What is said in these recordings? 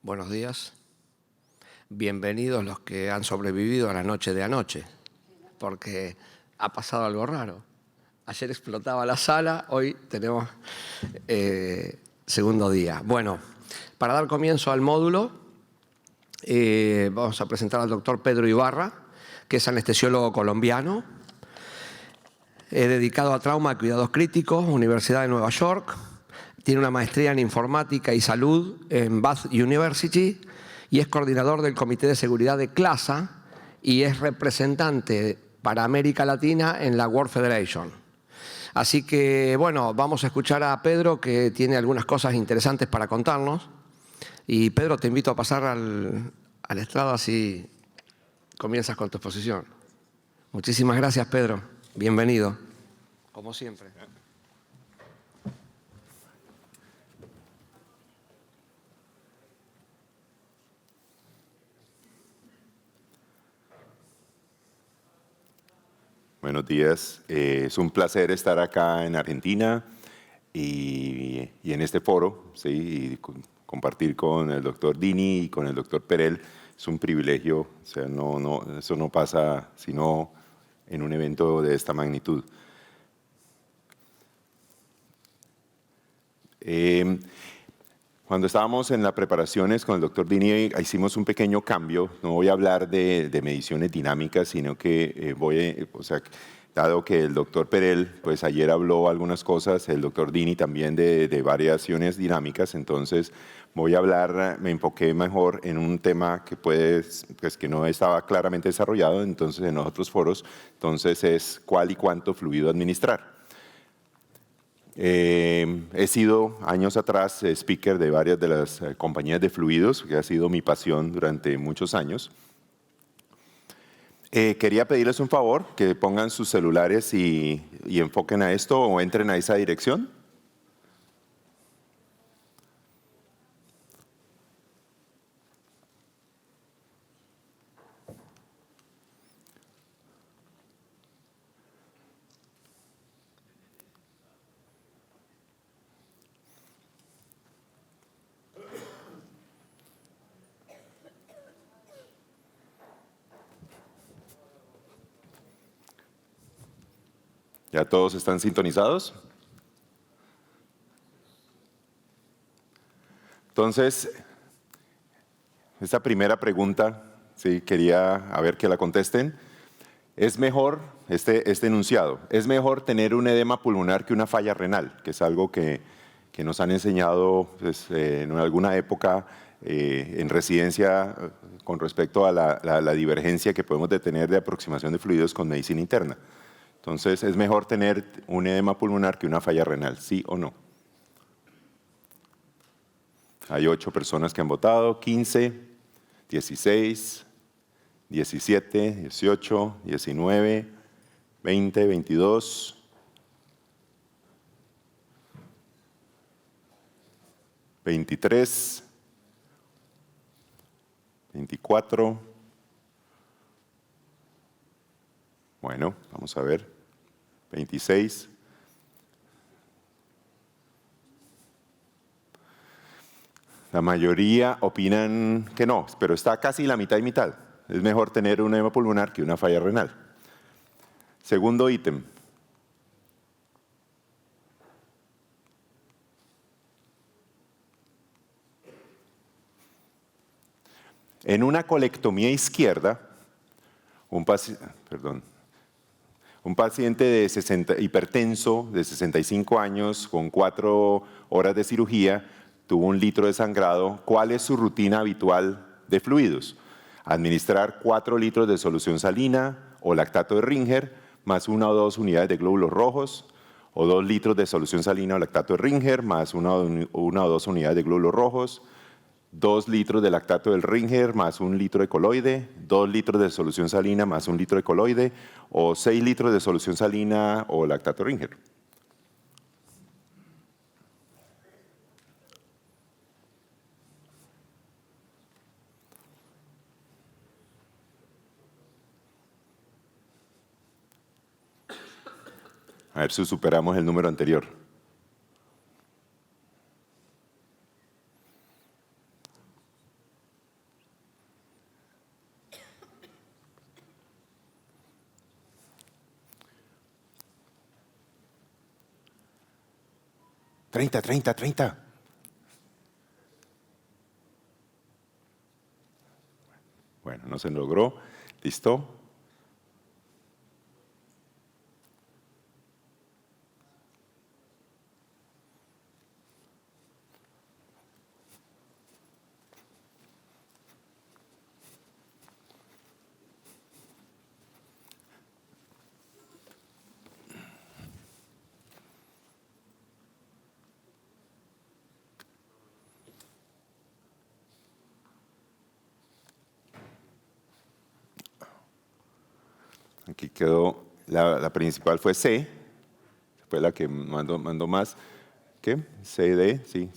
Buenos días. Bienvenidos los que han sobrevivido a la noche de anoche, porque ha pasado algo raro. Ayer explotaba la sala, hoy tenemos segundo día. Bueno, para dar comienzo al módulo, vamos a presentar al doctor Pedro Ibarra, que es anestesiólogo colombiano, dedicado a trauma y cuidados críticos, Universidad de Nueva York. Tiene una maestría en informática y salud en Bath University y es coordinador del Comité de Seguridad de CLASA y es representante para América Latina en la World Federation. Así que, bueno, vamos a escuchar a Pedro, que tiene algunas cosas interesantes para contarnos. Y Pedro, te invito a pasar al estrado, así comienzas con tu exposición. Muchísimas gracias, Pedro. Bienvenido, como siempre. Buenos días. Es un placer estar acá en Argentina y en este foro, ¿sí? Y compartir con el doctor Dini y con el doctor Perel. Es un privilegio, o sea, eso no pasa sino en un evento de esta magnitud. Cuando estábamos en las preparaciones con el doctor Dini, hicimos un pequeño cambio. No voy a hablar de mediciones dinámicas, sino que dado que el doctor Perel, pues ayer habló algunas cosas, el doctor Dini también de variaciones dinámicas, entonces voy a hablar, me enfoqué mejor en un tema que que no estaba claramente desarrollado, entonces en los otros foros, entonces es cuál y cuánto fluido administrar. He sido años atrás speaker de varias de las compañías de fluidos, que ha sido mi pasión durante muchos años. Quería pedirles un favor, que pongan sus celulares y enfoquen a esto o entren a esa dirección. ¿Ya todos están sintonizados? Entonces, esta primera pregunta, sí, quería a ver que la contesten. ¿Es mejor, este enunciado, es mejor tener un edema pulmonar que una falla renal? Que es algo que nos han enseñado pues, en alguna época en residencia con respecto a la divergencia que podemos tener de aproximación de fluidos con medicina interna. Entonces, ¿es mejor tener un edema pulmonar que una falla renal? ¿Sí o no? Hay 8 personas que han votado, 15, 16, 17, 18, 19, 20, 22, 23, 24. Bueno, vamos a ver. 26. La mayoría opinan que no, pero está casi la mitad y mitad. Es mejor tener un edema pulmonar que una falla renal. Segundo ítem. En una colectomía izquierda, un paciente hipertenso de 65 años con 4 horas de cirugía tuvo 1 litro de sangrado. ¿Cuál es su rutina habitual de fluidos? Administrar 4 litros de solución salina o lactato de Ringer más 1 o 2 unidades de glóbulos rojos, o 2 litros de solución salina o lactato de Ringer más 1 o 2 unidades de glóbulos rojos, 2 litros de lactato del Ringer más 1 litro de coloide, 2 litros de solución salina más 1 litro de coloide, o 6 litros de solución salina o lactato Ringer. A ver si superamos el número anterior. 30, 30, 30. Bueno, no se logró. ¿Listo? Aquí quedó, la principal fue C, fue la que mandó más. ¿Qué? C, D, sí,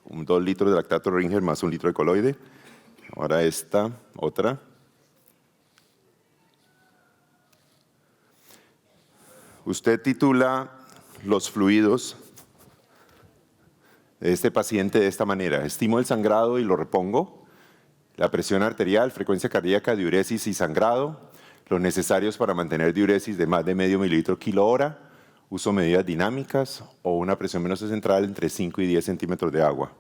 2 litros de lactato Ringer más 1 litro de coloide. Ahora esta, otra. Usted titula los fluidos de este paciente de esta manera: estimo el sangrado y lo repongo, la presión arterial, frecuencia cardíaca, diuresis y sangrado, los necesarios para mantener diuresis de más de medio mililitro kilo hora, uso medidas dinámicas o una presión venosa central entre 5 y 10 centímetros de agua.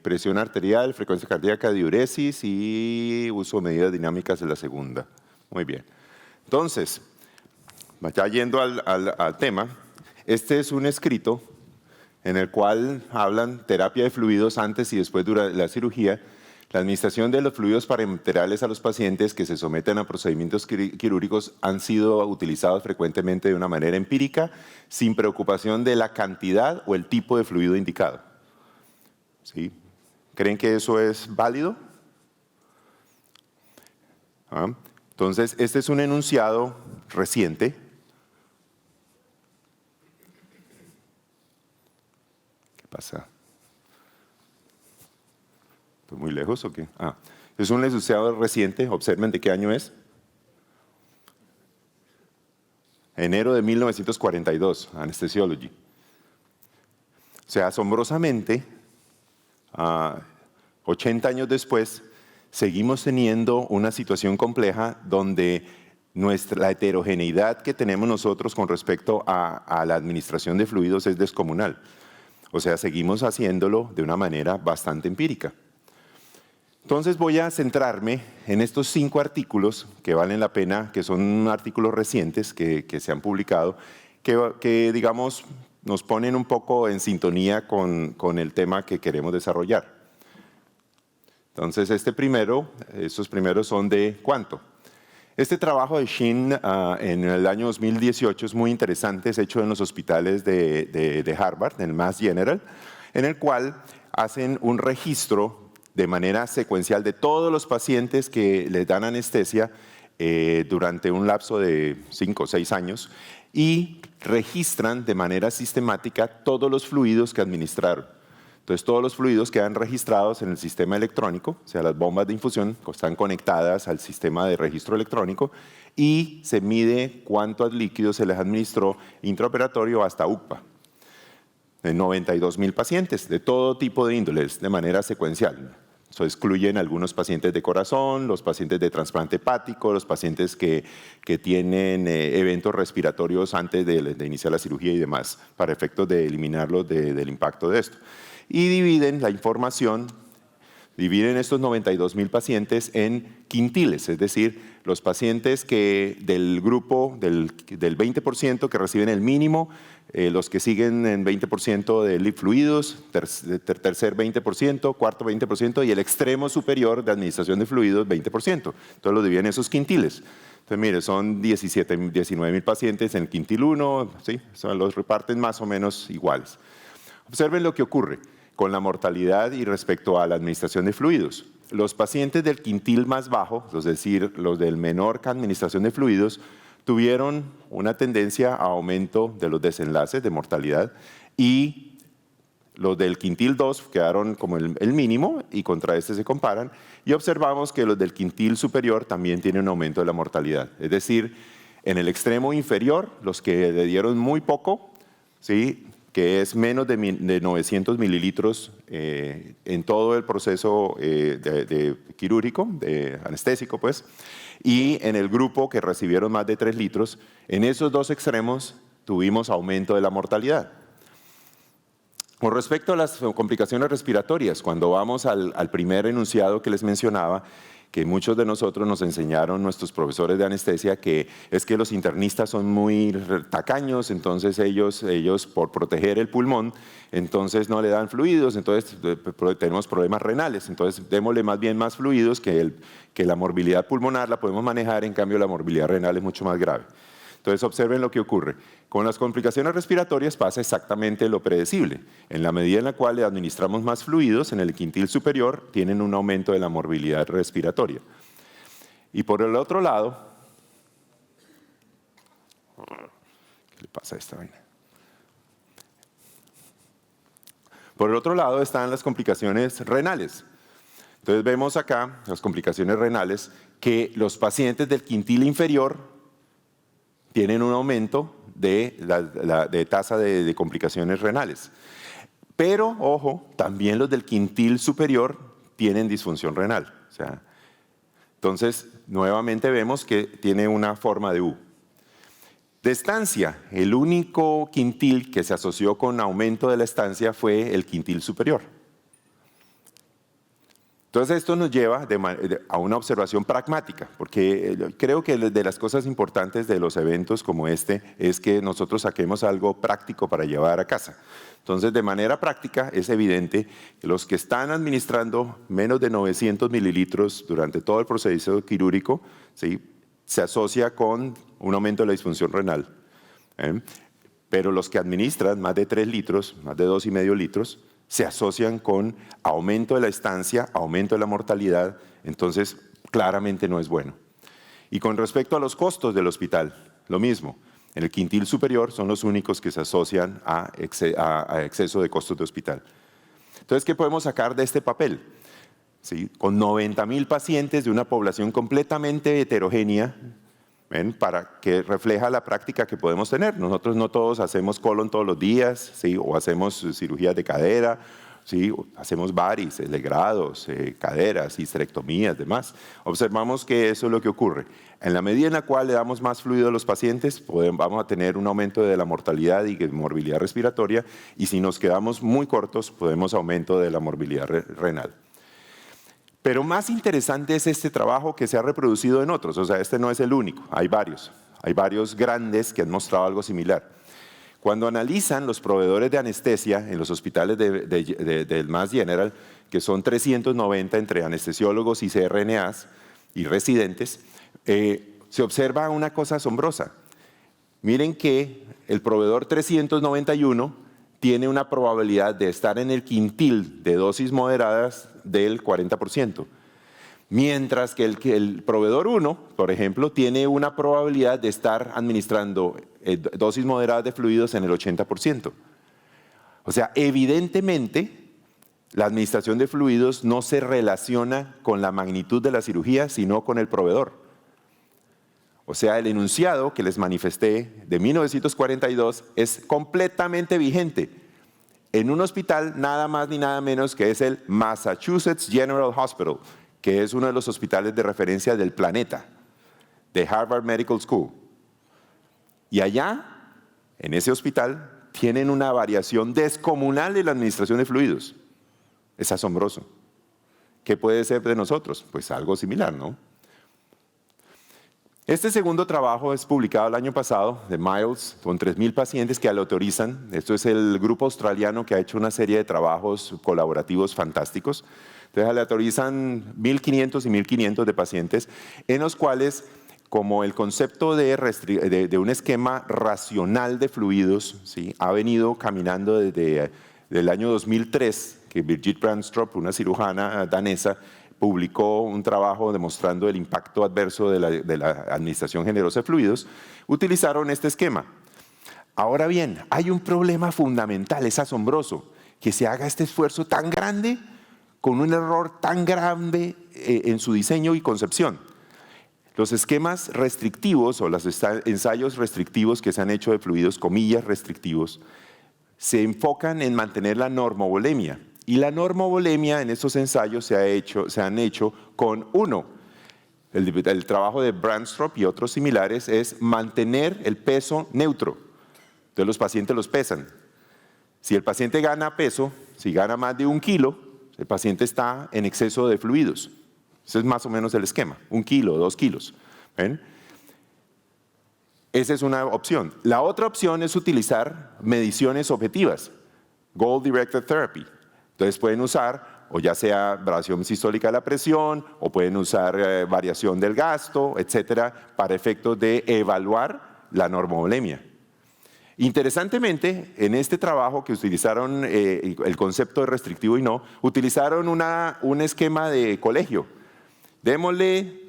Presión arterial, frecuencia cardíaca, diuresis y uso de medidas dinámicas de la segunda. Muy bien. Entonces, ya yendo al tema, este es un escrito en el cual hablan terapia de fluidos antes y después de la cirugía, la administración de los fluidos parenterales a los pacientes que se someten a procedimientos quirúrgicos han sido utilizados frecuentemente de una manera empírica, sin preocupación de la cantidad o el tipo de fluido indicado. ¿Sí? ¿Creen que eso es válido? Entonces, este es un enunciado reciente. ¿Qué pasa? ¿Estoy muy lejos o qué? Es un enunciado reciente. Observen de qué año es. Enero de 1942, Anesthesiology. O sea, asombrosamente, 80 años después, seguimos teniendo una situación compleja donde la heterogeneidad que tenemos nosotros con respecto a la administración de fluidos es descomunal. O sea, seguimos haciéndolo de una manera bastante empírica. Entonces voy a centrarme en estos 5 artículos que valen la pena, que son artículos recientes que se han publicado, que digamos nos ponen un poco en sintonía con el tema que queremos desarrollar. Entonces estos primeros son de ¿cuánto? Este trabajo de Shin en el año 2018 es muy interesante, es hecho en los hospitales de Harvard, en el Mass General, en el cual hacen un registro de manera secuencial de todos los pacientes que les dan anestesia durante un lapso de 5 o 6 años y registran de manera sistemática todos los fluidos que administraron. Entonces, todos los fluidos quedan registrados en el sistema electrónico, o sea, las bombas de infusión están conectadas al sistema de registro electrónico y se mide cuántos líquidos se les administró intraoperatorio hasta UCPA. En 92,000 pacientes de todo tipo de índoles, de manera secuencial. Eso excluyen algunos pacientes de corazón, los pacientes de trasplante hepático, los pacientes que tienen eventos respiratorios antes de iniciar la cirugía y demás, para efectos de eliminarlos del impacto de esto. Y dividen la información dividen estos 92.000 pacientes en quintiles, es decir, los pacientes que del grupo del 20% que reciben el mínimo, los que siguen en 20% de fluidos, tercer 20%, cuarto 20% y el extremo superior de administración de fluidos 20%. Entonces lo dividen en esos quintiles. Entonces, mire, son 19.000 pacientes en el quintil 1, ¿sí? Los reparten más o menos iguales. Observen lo que ocurre con la mortalidad y respecto a la administración de fluidos. Los pacientes del quintil más bajo, es decir, los del menor administración de fluidos, tuvieron una tendencia a aumento de los desenlaces de mortalidad y los del quintil 2 quedaron como el mínimo y contra este se comparan y observamos que los del quintil superior también tienen un aumento de la mortalidad. Es decir, en el extremo inferior, los que le dieron muy poco, ¿sí?, que es menos de 900 mililitros en todo el proceso de quirúrgico, de anestésico, pues, y en el grupo que recibieron más de 3 litros, en esos dos extremos tuvimos aumento de la mortalidad. Con respecto a las complicaciones respiratorias, cuando vamos al primer enunciado que les mencionaba, que muchos de nosotros nos enseñaron nuestros profesores de anestesia, que es que los internistas son muy tacaños, entonces ellos por proteger el pulmón, entonces no le dan fluidos, entonces tenemos problemas renales, entonces démosle más bien más fluidos que la morbilidad pulmonar la podemos manejar, en cambio la morbilidad renal es mucho más grave. Entonces observen lo que ocurre. Con las complicaciones respiratorias pasa exactamente lo predecible. En la medida en la cual le administramos más fluidos en el quintil superior, tienen un aumento de la morbilidad respiratoria. Y por el otro lado, ¿qué le pasa a esta vaina? Por el otro lado están las complicaciones renales. Entonces vemos acá las complicaciones renales que los pacientes del quintil inferior tienen un aumento de tasa de complicaciones renales. Pero, ojo, también los del quintil superior tienen disfunción renal. O sea, entonces, nuevamente vemos que tiene una forma de U. De estancia, el único quintil que se asoció con aumento de la estancia fue el quintil superior. Entonces esto nos lleva a una observación pragmática, porque creo que de las cosas importantes de los eventos como este es que nosotros saquemos algo práctico para llevar a casa. Entonces, de manera práctica es evidente que los que están administrando menos de 900 mililitros durante todo el proceso quirúrgico, ¿sí?, se asocia con un aumento de la disfunción renal. Pero los que administran más de 3 litros, más de 2,5 litros, se asocian con aumento de la estancia, aumento de la mortalidad, entonces claramente no es bueno. Y con respecto a los costos del hospital, lo mismo. En el quintil superior son los únicos que se asocian a exceso de costos de hospital. Entonces, ¿qué podemos sacar de este papel? ¿Sí? Con 90.000 pacientes de una población completamente heterogénea, ¿ven?, para que refleja la práctica que podemos tener. Nosotros no todos hacemos colon todos los días, ¿sí?, o hacemos cirugías de cadera, ¿sí?, hacemos varices, legrados, caderas, histerectomías, demás. Observamos que eso es lo que ocurre. En la medida en la cual le damos más fluido a los pacientes, vamos a tener un aumento de la mortalidad y morbilidad respiratoria, y si nos quedamos muy cortos, podemos aumento de la morbilidad renal. Pero más interesante es este trabajo que se ha reproducido en otros, o sea, este no es el único, hay varios grandes que han mostrado algo similar. Cuando analizan los proveedores de anestesia en los hospitales del Mass General, que son 390 entre anestesiólogos y CRNAs y residentes, se observa una cosa asombrosa. Miren que el proveedor 391 tiene una probabilidad de estar en el quintil de dosis moderadas del 40%, mientras que el proveedor 1, por ejemplo, tiene una probabilidad de estar administrando dosis moderadas de fluidos en el 80%. O sea, evidentemente, la administración de fluidos no se relaciona con la magnitud de la cirugía, sino con el proveedor. O sea, el enunciado que les manifesté de 1942 es completamente vigente en un hospital nada más ni nada menos que es el Massachusetts General Hospital, que es uno de los hospitales de referencia del planeta, de Harvard Medical School. Y allá, en ese hospital, tienen una variación descomunal de la administración de fluidos. Es asombroso. ¿Qué puede ser de nosotros? Pues algo similar, ¿no? Este segundo trabajo es publicado el año pasado, de Miles, con 3.000 pacientes que le autorizan. Esto es el grupo australiano que ha hecho una serie de trabajos colaborativos fantásticos. Entonces le autorizan 1.500 y 1.500 de pacientes, en los cuales, como el concepto de un esquema racional de fluidos, ¿sí?, ha venido caminando desde el año 2003, que Birgit Brandstrup, una cirujana danesa, publicó un trabajo demostrando el impacto adverso de la administración generosa de fluidos, utilizaron este esquema. Ahora bien, hay un problema fundamental, es asombroso, que se haga este esfuerzo tan grande con un error tan grave en su diseño y concepción. Los esquemas restrictivos o los ensayos restrictivos que se han hecho de fluidos, comillas restrictivos, se enfocan en mantener la normovolemia. Y la normovolemia en estos ensayos se han hecho con el trabajo de Brandstrup y otros similares es mantener el peso neutro. Entonces los pacientes los pesan. Si el paciente gana peso, si gana más de 1 kilo, el paciente está en exceso de fluidos. Ese es más o menos el esquema, 1 kilo, 2 kilos. ¿Ven? Esa es una opción. La otra opción es utilizar mediciones objetivas, Goal Directed Therapy. Entonces pueden usar, o ya sea variación sistólica de la presión, o pueden usar variación del gasto, etcétera, para efectos de evaluar la normovolemia. Interesantemente, en este trabajo que utilizaron el concepto de restrictivo y no, utilizaron un esquema de colegio. Démosle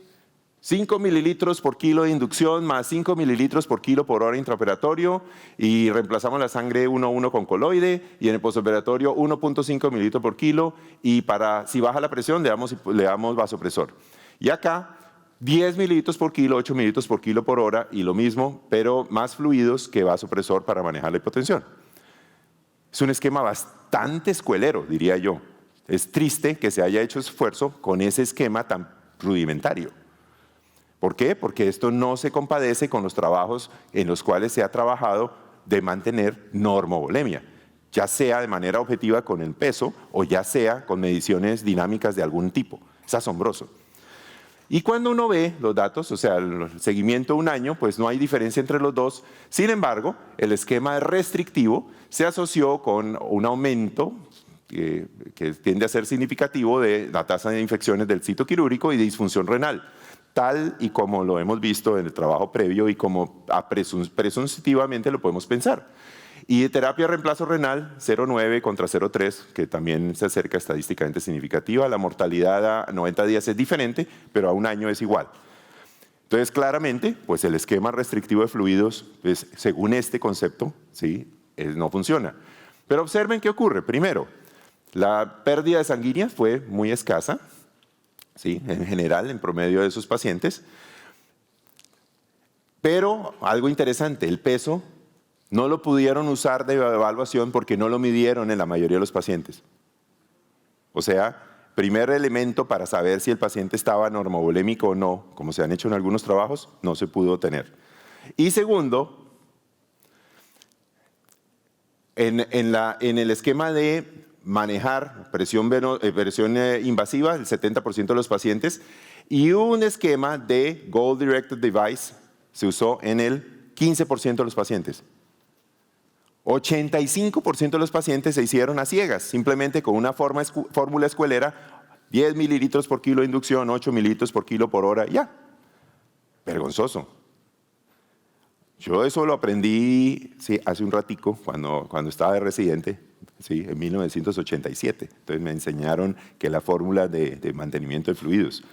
5 mililitros por kilo de inducción más 5 mililitros por kilo por hora intraoperatorio y reemplazamos la sangre 1:1 con coloide y en el postoperatorio 1.5 mililitros por kilo y si baja la presión le damos vasopresor. Y acá 10 mililitros por kilo, 8 mililitros por kilo por hora y lo mismo, pero más fluidos que vasopresor para manejar la hipotensión. Es un esquema bastante escuelero, diría yo. Es triste que se haya hecho esfuerzo con ese esquema tan rudimentario. ¿Por qué? Porque esto no se compadece con los trabajos en los cuales se ha trabajado de mantener normovolemia, ya sea de manera objetiva con el peso o ya sea con mediciones dinámicas de algún tipo. Es asombroso. Y cuando uno ve los datos, o sea, el seguimiento 1 año, pues no hay diferencia entre los dos. Sin embargo, el esquema restrictivo se asoció con un aumento que tiende a ser significativo de la tasa de infecciones del sitio quirúrgico y de disfunción renal, tal y como lo hemos visto en el trabajo previo y como presuntivamente lo podemos pensar. Y de terapia de reemplazo renal, 0,9 contra 0,3, que también se acerca estadísticamente significativa. La mortalidad a 90 días es diferente, pero a 1 año es igual. Entonces, claramente, pues el esquema restrictivo de fluidos, pues, según este concepto, ¿sí?, no funciona. Pero observen qué ocurre. Primero, la pérdida de sanguínea fue muy escasa, ¿sí?, en general, en promedio de esos pacientes. Pero algo interesante, el peso no lo pudieron usar de evaluación porque no lo midieron en la mayoría de los pacientes. O sea, primer elemento para saber si el paciente estaba normovolémico o no, como se han hecho en algunos trabajos, no se pudo tener. Y segundo, en el esquema de manejar presión invasiva, el 70% de los pacientes, y un esquema de Goal Directed Device se usó en el 15% de los pacientes. 85% de los pacientes se hicieron a ciegas, simplemente con una fórmula escuelera, 10 mililitros por kilo de inducción, 8 mililitros por kilo por hora, ya. Vergonzoso. Yo eso lo aprendí hace un ratico, cuando estaba de residente, ¿sí?, en 1987. Entonces me enseñaron que la fórmula de mantenimiento de fluidos,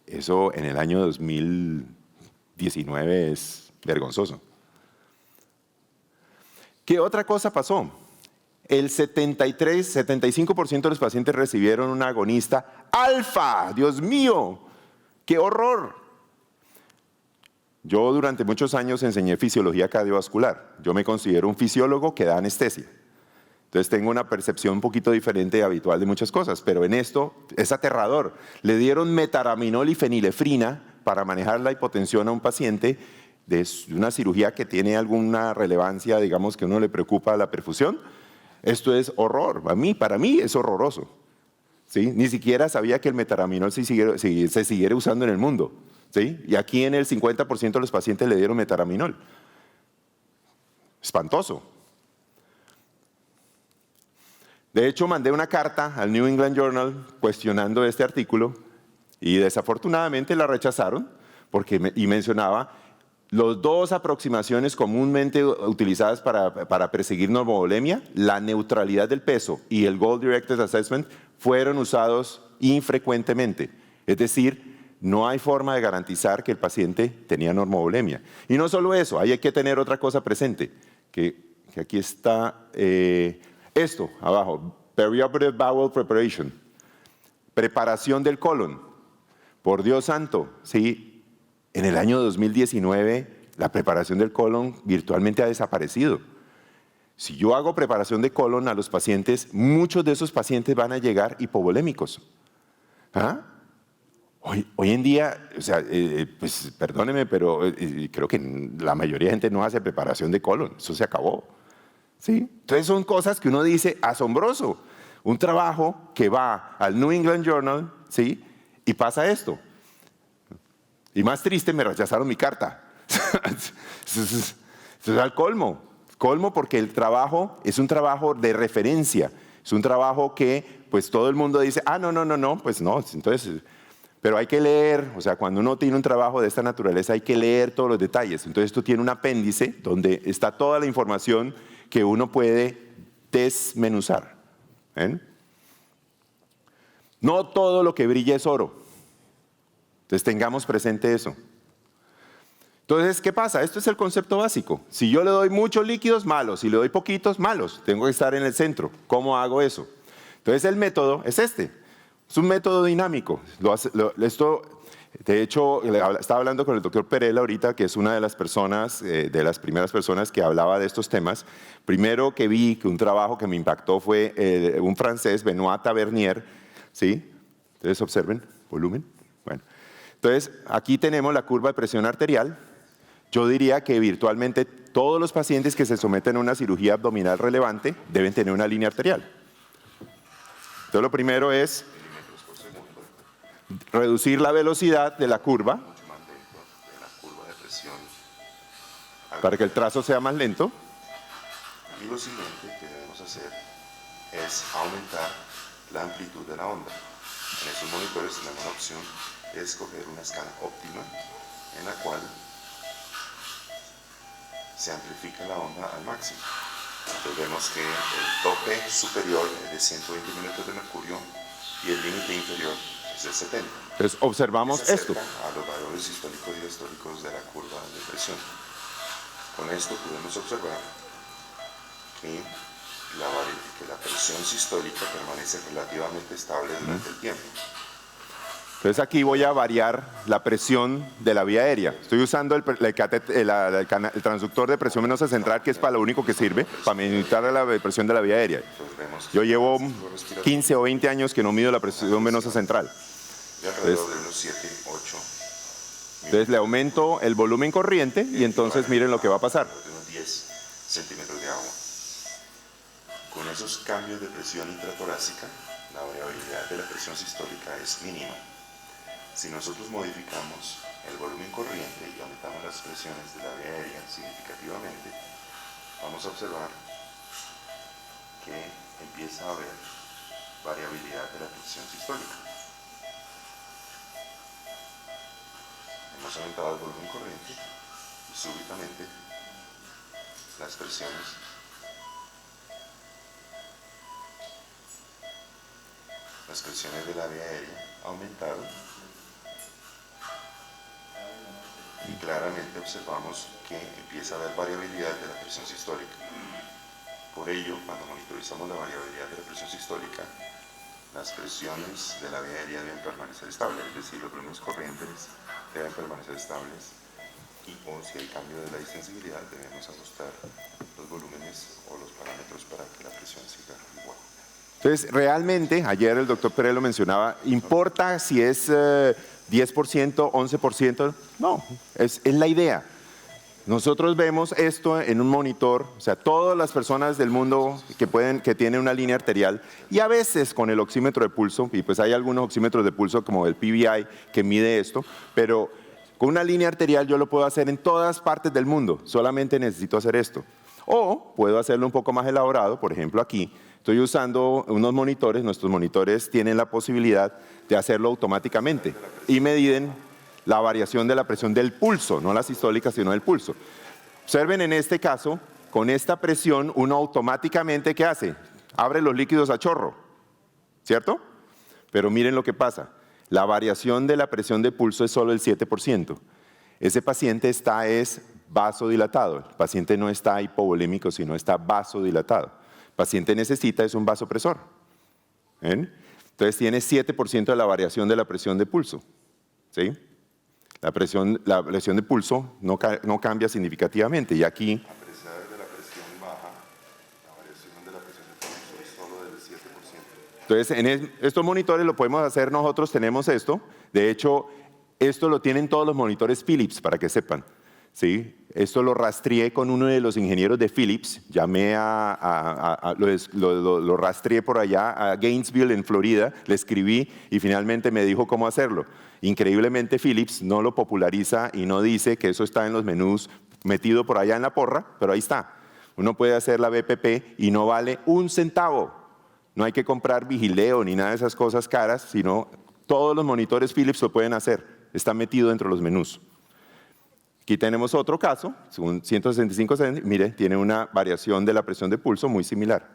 eso en el año 2019 es vergonzoso. ¿Qué otra cosa pasó? El 75% de los pacientes recibieron un agonista alfa. ¡Dios mío! ¡Qué horror! Yo durante muchos años enseñé fisiología cardiovascular. Yo me considero un fisiólogo que da anestesia. Entonces tengo una percepción un poquito diferente y habitual de muchas cosas, pero en esto es aterrador. Le dieron metaraminol y fenilefrina para manejar la hipotensión a un paciente de una cirugía que tiene alguna relevancia, digamos que a uno le preocupa la perfusión. Esto es horror. Para mí es horroroso. ¿sí? Ni siquiera sabía que el metaraminol se siguiera usando en el mundo, ¿sí? Y aquí en el 50% de los pacientes le dieron metaraminol. Espantoso. De hecho, mandé una carta al New England Journal cuestionando este artículo y desafortunadamente la rechazaron porque y mencionaba las dos aproximaciones comúnmente utilizadas para perseguir normovolemia, la neutralidad del peso y el Goal Directed Assessment, fueron usados infrecuentemente. Es decir, no hay forma de garantizar que el paciente tenía normovolemia. Y no solo eso, hay que tener otra cosa presente, que aquí está esto abajo, Perioperative Bowel Preparation, preparación del colon. Por Dios santo, ¿sí? En el año 2019 la preparación del colon virtualmente ha desaparecido. Si yo hago preparación de colon a los pacientes, muchos de esos pacientes van a llegar hipovolémicos. ¿Ah? Hoy en día, o sea, pues perdóneme, pero creo que la mayoría de gente no hace preparación de colon, eso se acabó. ¿Sí? Entonces son cosas que uno dice, asombroso. Un trabajo que va al New England Journal, ¿sí? Y pasa esto. Y más triste, me rechazaron mi carta. Eso es al colmo. Colmo porque el trabajo es un trabajo de referencia. Es un trabajo que pues todo el mundo dice, no, pues no. Entonces, pero hay que leer, o sea, cuando uno tiene un trabajo de esta naturaleza hay que leer todos los detalles. Entonces esto tiene un apéndice donde está toda la información que uno puede desmenuzar. ¿Ven? No todo lo que brilla es oro. Entonces tengamos presente eso. Entonces, ¿qué pasa? Esto es el concepto básico. Si yo le doy muchos líquidos, malos. Si le doy poquitos, malos. Tengo que estar en el centro. ¿Cómo hago eso? Entonces el método es este. Es un método dinámico. De hecho, estaba hablando con el doctor Perella ahorita, que es una de las personas, de las primeras personas que hablaba de estos temas. Primero que vi que un trabajo que me impactó fue un francés, Benoît Tavernier, ¿sí? Entonces observen, volumen. Bueno, entonces aquí tenemos la curva de presión arterial. Yo diría que virtualmente todos los pacientes que se someten a una cirugía abdominal relevante deben tener una línea arterial. Entonces lo primero es reducir la velocidad de la curva para que el trazo sea más lento. Y lo siguiente que debemos hacer es aumentar la amplitud de la onda. En estos monitores tenemos la opción de escoger una escala óptima en la cual se amplifica la onda al máximo. Entonces vemos que el tope superior es de 120 milímetros de mercurio y el límite inferior es de 70. Entonces observamos esto. A los valores sistólicos y diastólicos de la curva de presión. Con esto podemos observar que la presión sistólica permanece relativamente estable durante el tiempo. Entonces aquí voy a variar la presión de la vía aérea. Estoy usando el transductor de presión venosa central, que es para lo único que sirve, para meditar la presión de la vía aérea. Yo llevo 15 o 20 años que no mido la presión venosa central. Entonces le aumento el volumen corriente y entonces miren lo que va a pasar. Unos 10 centímetros de agua. Con esos cambios de presión intratorácica, la variabilidad de la presión sistólica es mínima. Si nosotros modificamos el volumen corriente y aumentamos las presiones de la vía aérea significativamente, vamos a observar que empieza a haber variabilidad de la presión sistólica. Hemos aumentado el volumen corriente y súbitamente las presiones de la vía aérea aumentaron y claramente observamos que empieza a haber variabilidad de la presión sistólica. Por ello, cuando monitorizamos la variabilidad de la presión sistólica, las presiones de la vía aérea deben permanecer estables, es decir, los volúmenes corrientes deben permanecer estables y o si hay cambio de la distensibilidad debemos ajustar los volúmenes o los parámetros para que la presión siga igual. Entonces, realmente, ayer el doctor Pérez lo mencionaba, ¿importa si es 10%, 11%? No, es la idea. nosotros vemos esto en un monitor, o sea, todas las personas del mundo que tienen una línea arterial, y a veces con el oxímetro de pulso, y pues hay algunos oxímetros de pulso como el PVI que mide esto, pero con una línea arterial yo lo puedo hacer en todas partes del mundo, solamente necesito hacer esto. O puedo hacerlo un poco más elaborado, por ejemplo aquí, estoy usando unos monitores, nuestros monitores tienen la posibilidad de hacerlo automáticamente y me miden la variación de la presión del pulso, no la sistólica, sino del pulso. Observen en este caso, con esta presión, uno automáticamente, ¿qué hace? Abre los líquidos a chorro, ¿cierto? Pero miren lo que pasa, la variación de la presión de pulso es solo el 7%. Ese paciente está vasodilatado, el paciente no está hipovolémico, sino está vasodilatado. El paciente necesita es un vasopresor. ¿Ven? Entonces tiene 7% de la variación de la presión de pulso, ¿sí? La presión de pulso no cambia significativamente y aquí… A pesar de la presión baja, la variación de la presión de pulso es solo del 7%. Entonces, en estos monitores lo podemos hacer nosotros, tenemos esto. De hecho, esto lo tienen todos los monitores Philips, para que sepan. ¿Sí? Esto lo rastreé con uno de los ingenieros de Philips, llamé lo rastreé por allá a Gainesville, en Florida, le escribí y finalmente me dijo cómo hacerlo. Increíblemente Philips no lo populariza y no dice que eso está en los menús metido por allá en la porra, pero ahí está. Uno puede hacer la BPP y no vale un centavo. No hay que comprar Vigileo ni nada de esas cosas caras, sino todos los monitores Philips lo pueden hacer. Está metido dentro de los menús. Aquí tenemos otro caso, un 165, mire, tiene una variación de la presión de pulso muy similar.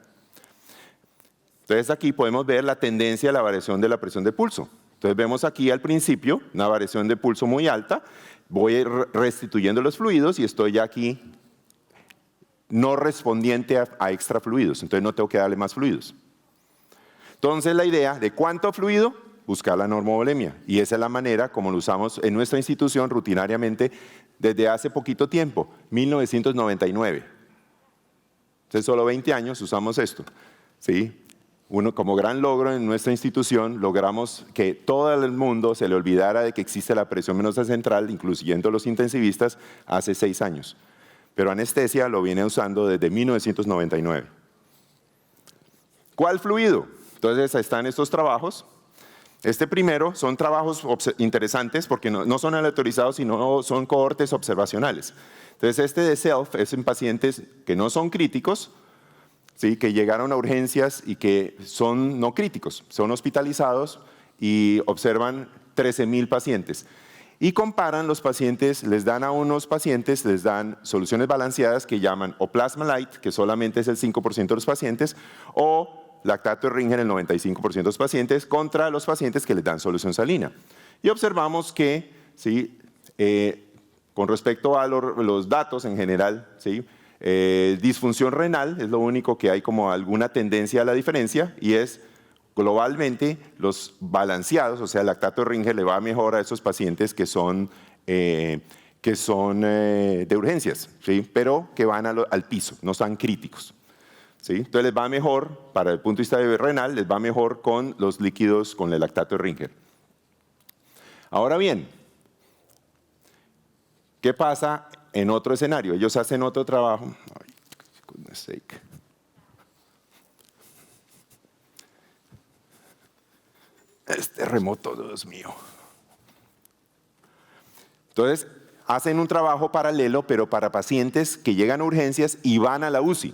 Entonces aquí podemos ver la tendencia a la variación de la presión de pulso. Entonces vemos aquí al principio una variación de pulso muy alta, voy restituyendo los fluidos y estoy ya aquí no respondiente a extra fluidos, entonces no tengo que darle más fluidos. Entonces la idea de cuánto fluido, buscar la normovolemia, y esa es la manera como lo usamos en nuestra institución rutinariamente desde hace poquito tiempo, 1999. Entonces solo 20 años usamos esto, ¿sí? Como gran logro en nuestra institución, logramos que todo el mundo se le olvidara de que existe la presión venosa central, incluyendo los intensivistas, hace 6 años. Pero anestesia lo viene usando desde 1999. ¿Cuál fluido? Entonces están estos trabajos. Este primero son trabajos interesantes porque no son aleatorizados, sino son cohortes observacionales. Entonces este de SELF es en pacientes que no son críticos, ¿sí? Que llegaron a urgencias y que son no críticos, son hospitalizados y observan 13,000 pacientes. Y comparan los pacientes, les dan a unos pacientes, les dan soluciones balanceadas que llaman o Plasma Light, que solamente es el 5% de los pacientes, o lactato de Ringer el 95% de los pacientes, contra los pacientes que les dan solución salina. Y observamos que, ¿sí? Con respecto a los datos en general, ¿sí? Disfunción renal es lo único que hay como alguna tendencia a la diferencia y es globalmente los balanceados, o sea, el lactato de Ringer le va mejor a esos pacientes que son de urgencias, ¿sí? Pero que van al piso, no están críticos. ¿Sí? Entonces les va mejor, para el punto de vista renal, les va mejor con los líquidos, con el lactato de Ringer. Ahora bien, ¿qué pasa en otro escenario? Ellos hacen otro trabajo. Ay, goodness sake. Este remoto, Dios mío. Entonces, hacen un trabajo paralelo, pero para pacientes que llegan a urgencias y van a la UCI,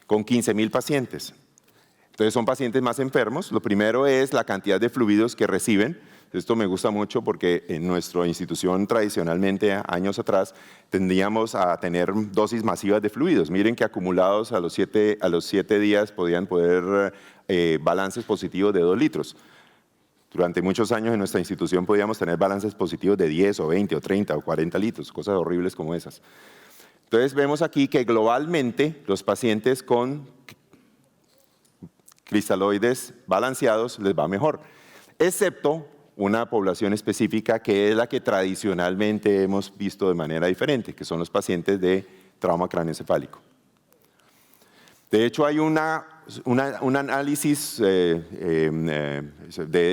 con 15,000 pacientes. Entonces son pacientes más enfermos. Lo primero es la cantidad de fluidos que reciben. Esto me gusta mucho porque en nuestra institución tradicionalmente, años atrás, tendíamos a tener dosis masivas de fluidos. Miren que acumulados a los 7 días podían poder balances positivos de 2 litros. Durante muchos años en nuestra institución podíamos tener balances positivos de 10 o 20 o 30 o 40 litros, cosas horribles como esas. Entonces vemos aquí que globalmente los pacientes con cristaloides balanceados les va mejor, excepto una población específica que es la que tradicionalmente hemos visto de manera diferente, que son los pacientes de trauma craneoencefálico. De hecho hay una un análisis de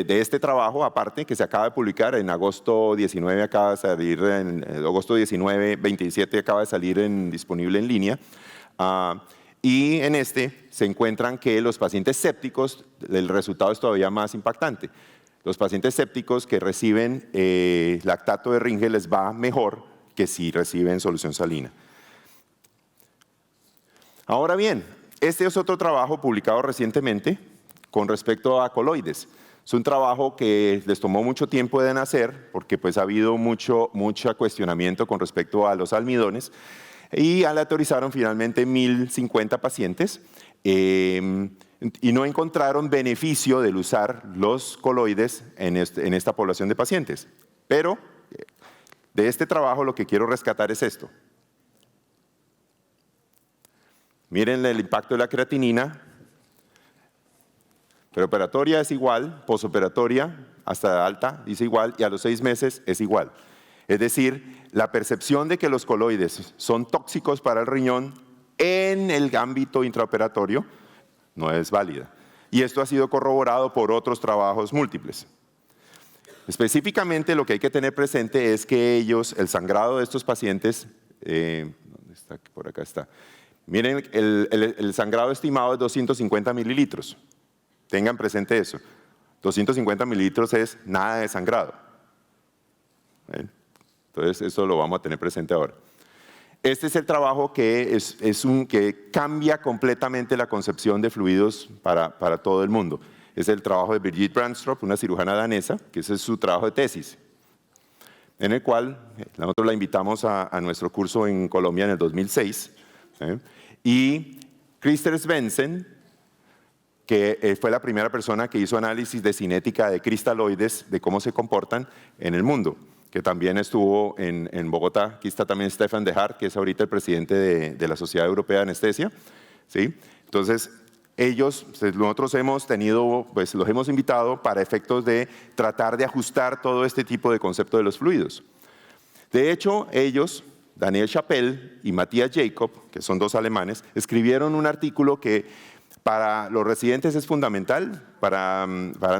este trabajo, aparte, que se acaba de publicar en agosto 19, acaba de salir en agosto 19, 27 acaba de salir disponible en línea. Y en este se encuentran que los pacientes sépticos, el resultado es todavía más impactante. Los pacientes sépticos que reciben lactato de Ringe les va mejor que si reciben solución salina. Ahora bien, este es otro trabajo publicado recientemente con respecto a coloides. Es un trabajo que les tomó mucho tiempo de nacer porque pues ha habido mucho cuestionamiento con respecto a los almidones y aleatorizaron finalmente 1.050 pacientes y no encontraron beneficio del usar los coloides en esta población de pacientes. Pero de este trabajo lo que quiero rescatar es esto. Miren el impacto de la creatinina. Preoperatoria es igual, posoperatoria hasta alta es igual y a los 6 meses es igual. Es decir, la percepción de que los coloides son tóxicos para el riñón en el ámbito intraoperatorio no es válida. Y esto ha sido corroborado por otros trabajos múltiples. Específicamente lo que hay que tener presente es que el sangrado de estos pacientes, ¿dónde está? Por acá está. Miren, el sangrado estimado es 250 mililitros. Tengan presente eso. 250 mililitros es nada de sangrado. Entonces, eso lo vamos a tener presente ahora. Este es el trabajo que que cambia completamente la concepción de fluidos para todo el mundo. Es el trabajo de Birgit Brandstrup, una cirujana danesa, que ese es su trabajo de tesis, en el cual nosotros la invitamos a nuestro curso en Colombia en el 2006. Y Christer Svendsen, que fue la primera persona que hizo análisis de cinética de cristaloides, de cómo se comportan en el mundo, que también estuvo en Bogotá. Aquí está también Stefan de Hart, que es ahorita el presidente de la Sociedad Europea de Anestesia. ¿Sí? Entonces, nosotros hemos los hemos invitado para efectos de tratar de ajustar todo este tipo de concepto de los fluidos. De hecho, ellos, Daniel Chappell y Matthias Jacob, que son 2 alemanes, escribieron un artículo que para los residentes es fundamental, para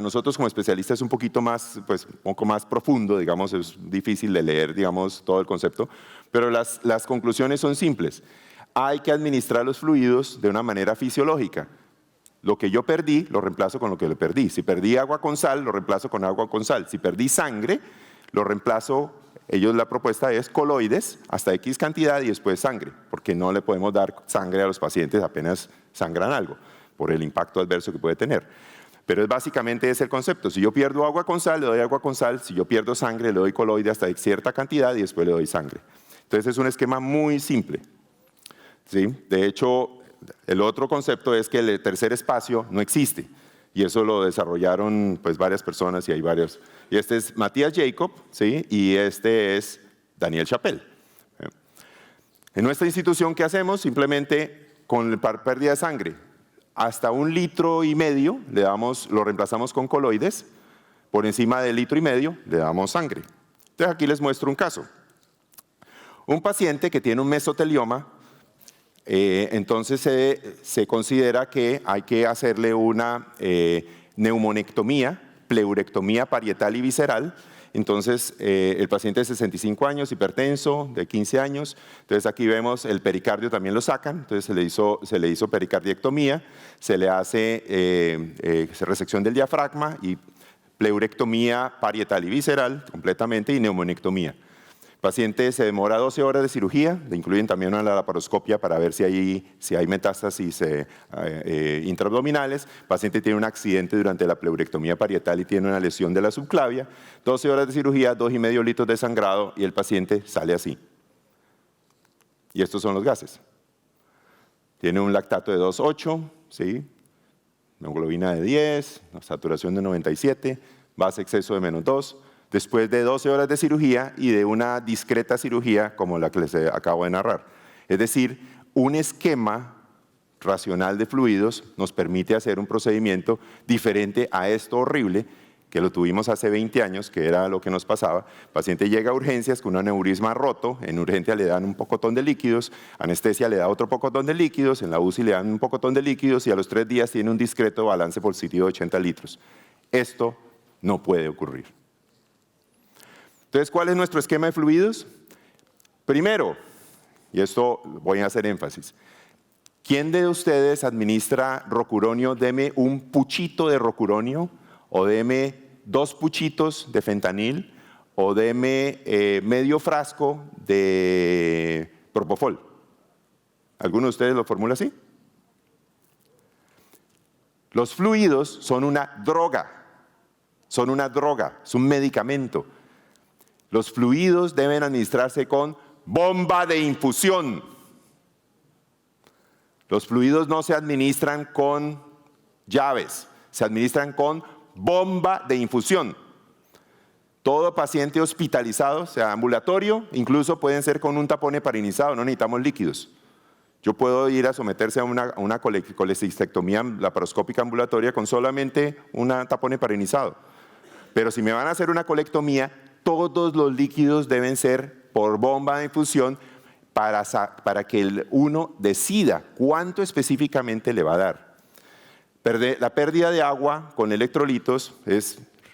nosotros como especialistas es un poco más profundo, digamos, es difícil de leer, digamos, todo el concepto, pero las conclusiones son simples. Hay que administrar los fluidos de una manera fisiológica. Lo que yo perdí, lo reemplazo con lo que le perdí. Si perdí agua con sal, lo reemplazo con agua con sal. Si perdí sangre, lo reemplazo. La propuesta es coloides hasta X cantidad y después sangre, porque no le podemos dar sangre a los pacientes apenas sangran algo, por el impacto adverso que puede tener. Pero básicamente es el concepto. Si yo pierdo agua con sal, le doy agua con sal. Si yo pierdo sangre, le doy coloide hasta cierta cantidad y después le doy sangre. Entonces es un esquema muy simple. ¿Sí? De hecho, el otro concepto es que el tercer espacio no existe. Y eso lo desarrollaron varias personas y hay varios. Y este es Matthias Jacob, ¿sí? Y este es Daniel Chappell. En nuestra institución, ¿qué hacemos? Simplemente con pérdida de sangre, hasta 1,5 litros lo reemplazamos con coloides. Por encima de 1,5 litros le damos sangre. Entonces aquí les muestro un caso. Un paciente que tiene un mesotelioma, entonces se considera que hay que hacerle una neumonectomía, pleurectomía parietal y visceral. Entonces el paciente de 65 años, hipertenso, de 15 años, entonces aquí vemos el pericardio también lo sacan, entonces se le hizo pericardiectomía, se le hace resección del diafragma y pleurectomía parietal y visceral completamente y neumonectomía. El paciente se demora 12 horas de cirugía, le incluyen también una laparoscopia para ver si hay metástasis intraabdominales. El paciente tiene un accidente durante la pleurectomía parietal y tiene una lesión de la subclavia. 12 horas de cirugía, 2,5 litros de sangrado y el paciente sale así. Y estos son los gases. Tiene un lactato de 2,8, ¿sí? Hemoglobina de 10, saturación de 97, base exceso de -2. Después de 12 horas de cirugía y de una discreta cirugía como la que les acabo de narrar. Es decir, un esquema racional de fluidos nos permite hacer un procedimiento diferente a esto horrible que lo tuvimos hace 20 años, que era lo que nos pasaba. El paciente llega a urgencias con un aneurisma roto, en urgencia le dan un pocotón de líquidos, anestesia le da otro pocotón de líquidos, en la UCI le dan un pocotón de líquidos y a los 3 días tiene un discreto balance positivo de 80 litros. Esto no puede ocurrir. Entonces, ¿cuál es nuestro esquema de fluidos? Primero, y esto voy a hacer énfasis, ¿quién de ustedes administra rocuronio? Deme un puchito de rocuronio, o deme 2 puchitos de fentanil, o deme medio frasco de propofol. ¿Alguno de ustedes lo formula así? Los fluidos son una droga, es un medicamento. Los fluidos deben administrarse con bomba de infusión. Los fluidos no se administran con llaves, se administran con bomba de infusión. Todo paciente hospitalizado, sea ambulatorio, incluso pueden ser con un tapón heparinizado, no necesitamos líquidos. Yo puedo ir a someterse a una colecistectomía laparoscópica ambulatoria con solamente un tapón heparinizado. Pero si me van a hacer una colectomía, todos los líquidos deben ser por bomba de infusión para que uno decida cuánto específicamente le va a dar. La pérdida de agua con electrolitos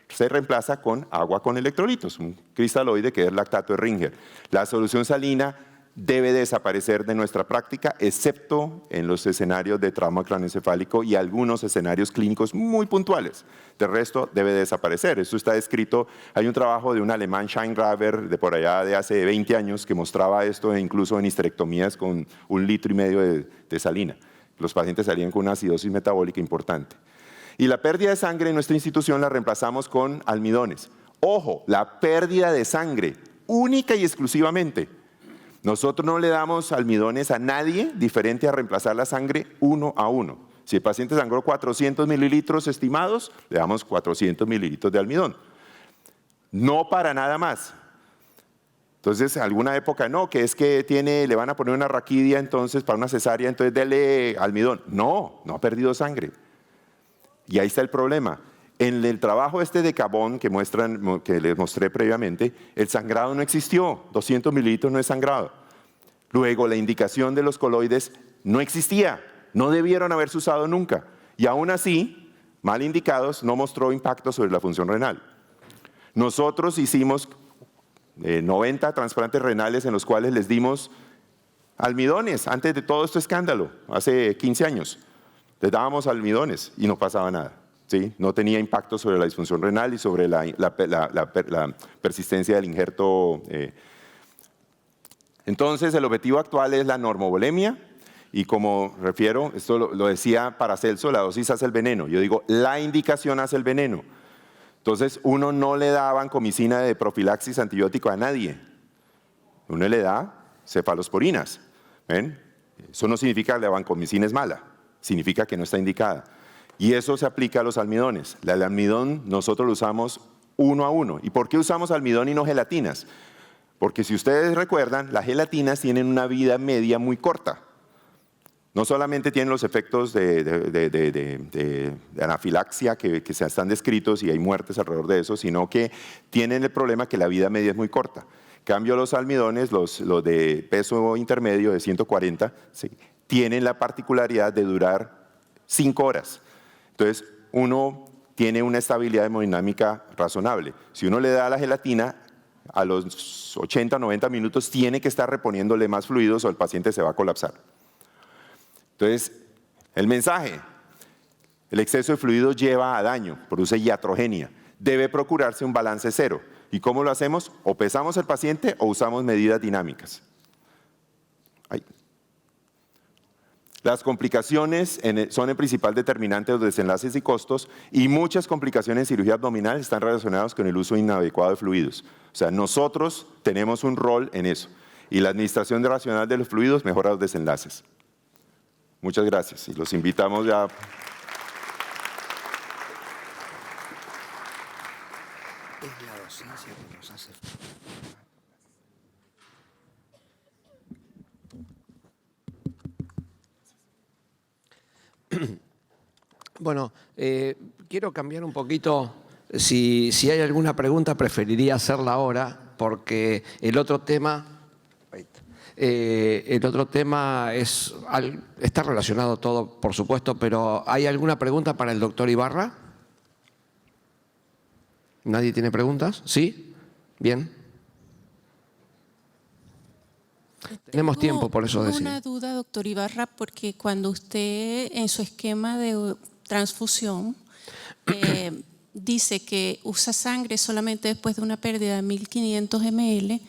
se reemplaza con agua con electrolitos, un cristaloide que es lactato de Ringer. La solución salina debe desaparecer de nuestra práctica, excepto en los escenarios de trauma craneoencefálico y algunos escenarios clínicos muy puntuales. De resto, debe desaparecer. Esto está escrito, hay un trabajo de un alemán, Scheingraber, de por allá de hace 20 años, que mostraba esto incluso en histerectomías con 1,5 litros de salina. Los pacientes salían con una acidosis metabólica importante. Y la pérdida de sangre en nuestra institución la reemplazamos con almidones. Ojo, la pérdida de sangre, única y exclusivamente. Nosotros no le damos almidones a nadie diferente a reemplazar la sangre 1 a 1. Si el paciente sangró 400 mililitros estimados, le damos 400 mililitros de almidón. No para nada más. Entonces, alguna época no, que es que le van a poner una raquidia, entonces para una cesárea, entonces dele almidón. No ha perdido sangre. Y ahí está el problema. En el trabajo de Cabón que les mostré previamente, el sangrado no existió, 200 mililitros no es sangrado. Luego, la indicación de los coloides no existía, no debieron haberse usado nunca. Y aún así, mal indicados, no mostró impacto sobre la función renal. Nosotros hicimos 90 trasplantes renales en los cuales les dimos almidones antes de todo este escándalo, hace 15 años. Les dábamos almidones y no pasaba nada. ¿Sí? No tenía impacto sobre la disfunción renal y sobre la persistencia del injerto. Entonces, el objetivo actual es la normovolemia y como refiero, esto lo decía Paracelso, la dosis hace el veneno. Yo digo, la indicación hace el veneno. Entonces, uno no le da vancomicina de profilaxis antibiótico a nadie. Uno le da cefalosporinas. ¿Ven? Eso no significa que la vancomicina es mala, significa que no está indicada. Y eso se aplica a los almidones. El almidón nosotros lo usamos 1 a 1. ¿Y por qué usamos almidón y no gelatinas? Porque si ustedes recuerdan, las gelatinas tienen una vida media muy corta. No solamente tienen los efectos de anafilaxia que se están descritos y hay muertes alrededor de eso, sino que tienen el problema que la vida media es muy corta. En cambio, los almidones, los de peso intermedio de 140, ¿sí?, tienen la particularidad de durar 5 horas. Entonces, uno tiene una estabilidad hemodinámica razonable. Si uno le da la gelatina, a los 80 o 90 minutos tiene que estar reponiéndole más fluidos o el paciente se va a colapsar. Entonces, el mensaje, el exceso de fluidos lleva a daño, produce iatrogenia. Debe procurarse un balance cero. ¿Y cómo lo hacemos? O pesamos al paciente o usamos medidas dinámicas. Las complicaciones son el principal determinante de los desenlaces y costos y muchas complicaciones en cirugía abdominal están relacionadas con el uso inadecuado de fluidos. O sea, nosotros tenemos un rol en eso y la administración racional de los fluidos mejora los desenlaces. Muchas gracias y los invitamos ya. Es la docencia que nos hace. Bueno, quiero cambiar un poquito Si hay alguna pregunta, preferiría hacerla ahora, porque el otro tema está relacionado todo, por supuesto, pero ¿hay alguna pregunta para el doctor Ibarra? ¿Nadie tiene preguntas? ¿Sí? Bien. Tenemos tiempo, por eso decía. Tengo una duda, doctor Ibarra, porque cuando usted en su esquema de transfusión dice que usa sangre solamente después de una pérdida de 1.500 ml,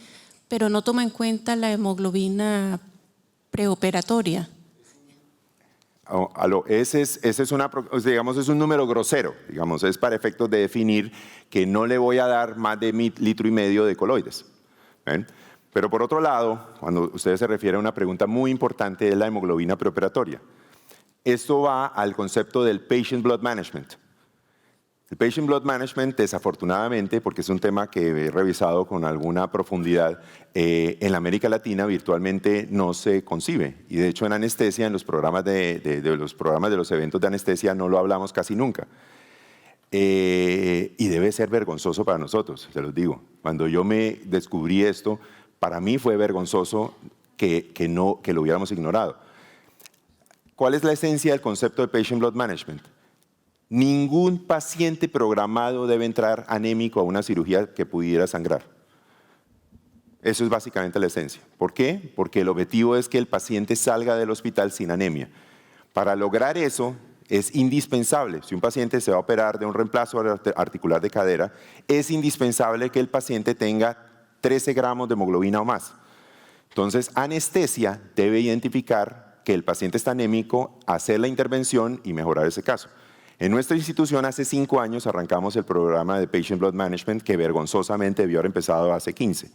pero no toma en cuenta la hemoglobina preoperatoria. Ese es un número grosero, digamos, es para efectos de definir que no le voy a dar más de 1,5 litros de coloides. ¿Ven? Pero por otro lado, cuando usted se refiere a una pregunta muy importante, es la hemoglobina preoperatoria. Esto va al concepto del patient blood management. El patient blood management, desafortunadamente, porque es un tema que he revisado con alguna profundidad, en la América Latina virtualmente no se concibe. Y de hecho en anestesia, en los programas de los eventos de anestesia, no lo hablamos casi nunca. Y debe ser vergonzoso para nosotros, se los digo. Cuando yo me descubrí esto, para mí fue vergonzoso que lo hubiéramos ignorado. ¿Cuál es la esencia del concepto de patient blood management? Ningún paciente programado debe entrar anémico a una cirugía que pudiera sangrar. Eso es básicamente la esencia. ¿Por qué? Porque el objetivo es que el paciente salga del hospital sin anemia. Para lograr eso es indispensable, si un paciente se va a operar de un reemplazo articular de cadera, es indispensable que el paciente tenga 13 gramos de hemoglobina o más. Entonces, anestesia debe identificar que el paciente está anémico, hacer la intervención y mejorar ese caso. En nuestra institución hace 5 años arrancamos el programa de Patient Blood Management que vergonzosamente debió haber empezado hace 15,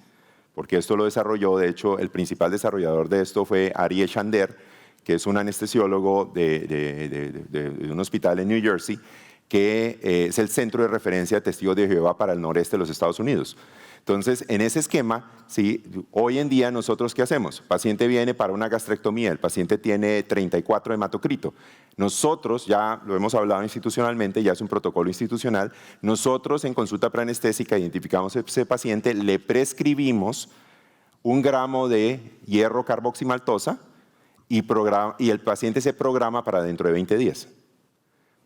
porque esto lo desarrolló, de hecho, el principal desarrollador de esto fue Ari Chander, que es un anestesiólogo de un hospital en New Jersey, que es el centro de referencia de testigos de Jehová para el noreste de los Estados Unidos. Entonces, en ese esquema, ¿sí? Hoy en día nosotros ¿qué hacemos? El paciente viene para una gastrectomía, el paciente tiene 34 hematocrito. Nosotros, ya lo hemos hablado institucionalmente, ya es un protocolo institucional, nosotros en consulta preanestésica identificamos a ese paciente, le prescribimos 1 gramo de hierro carboximaltosa y el paciente se programa para dentro de 20 días.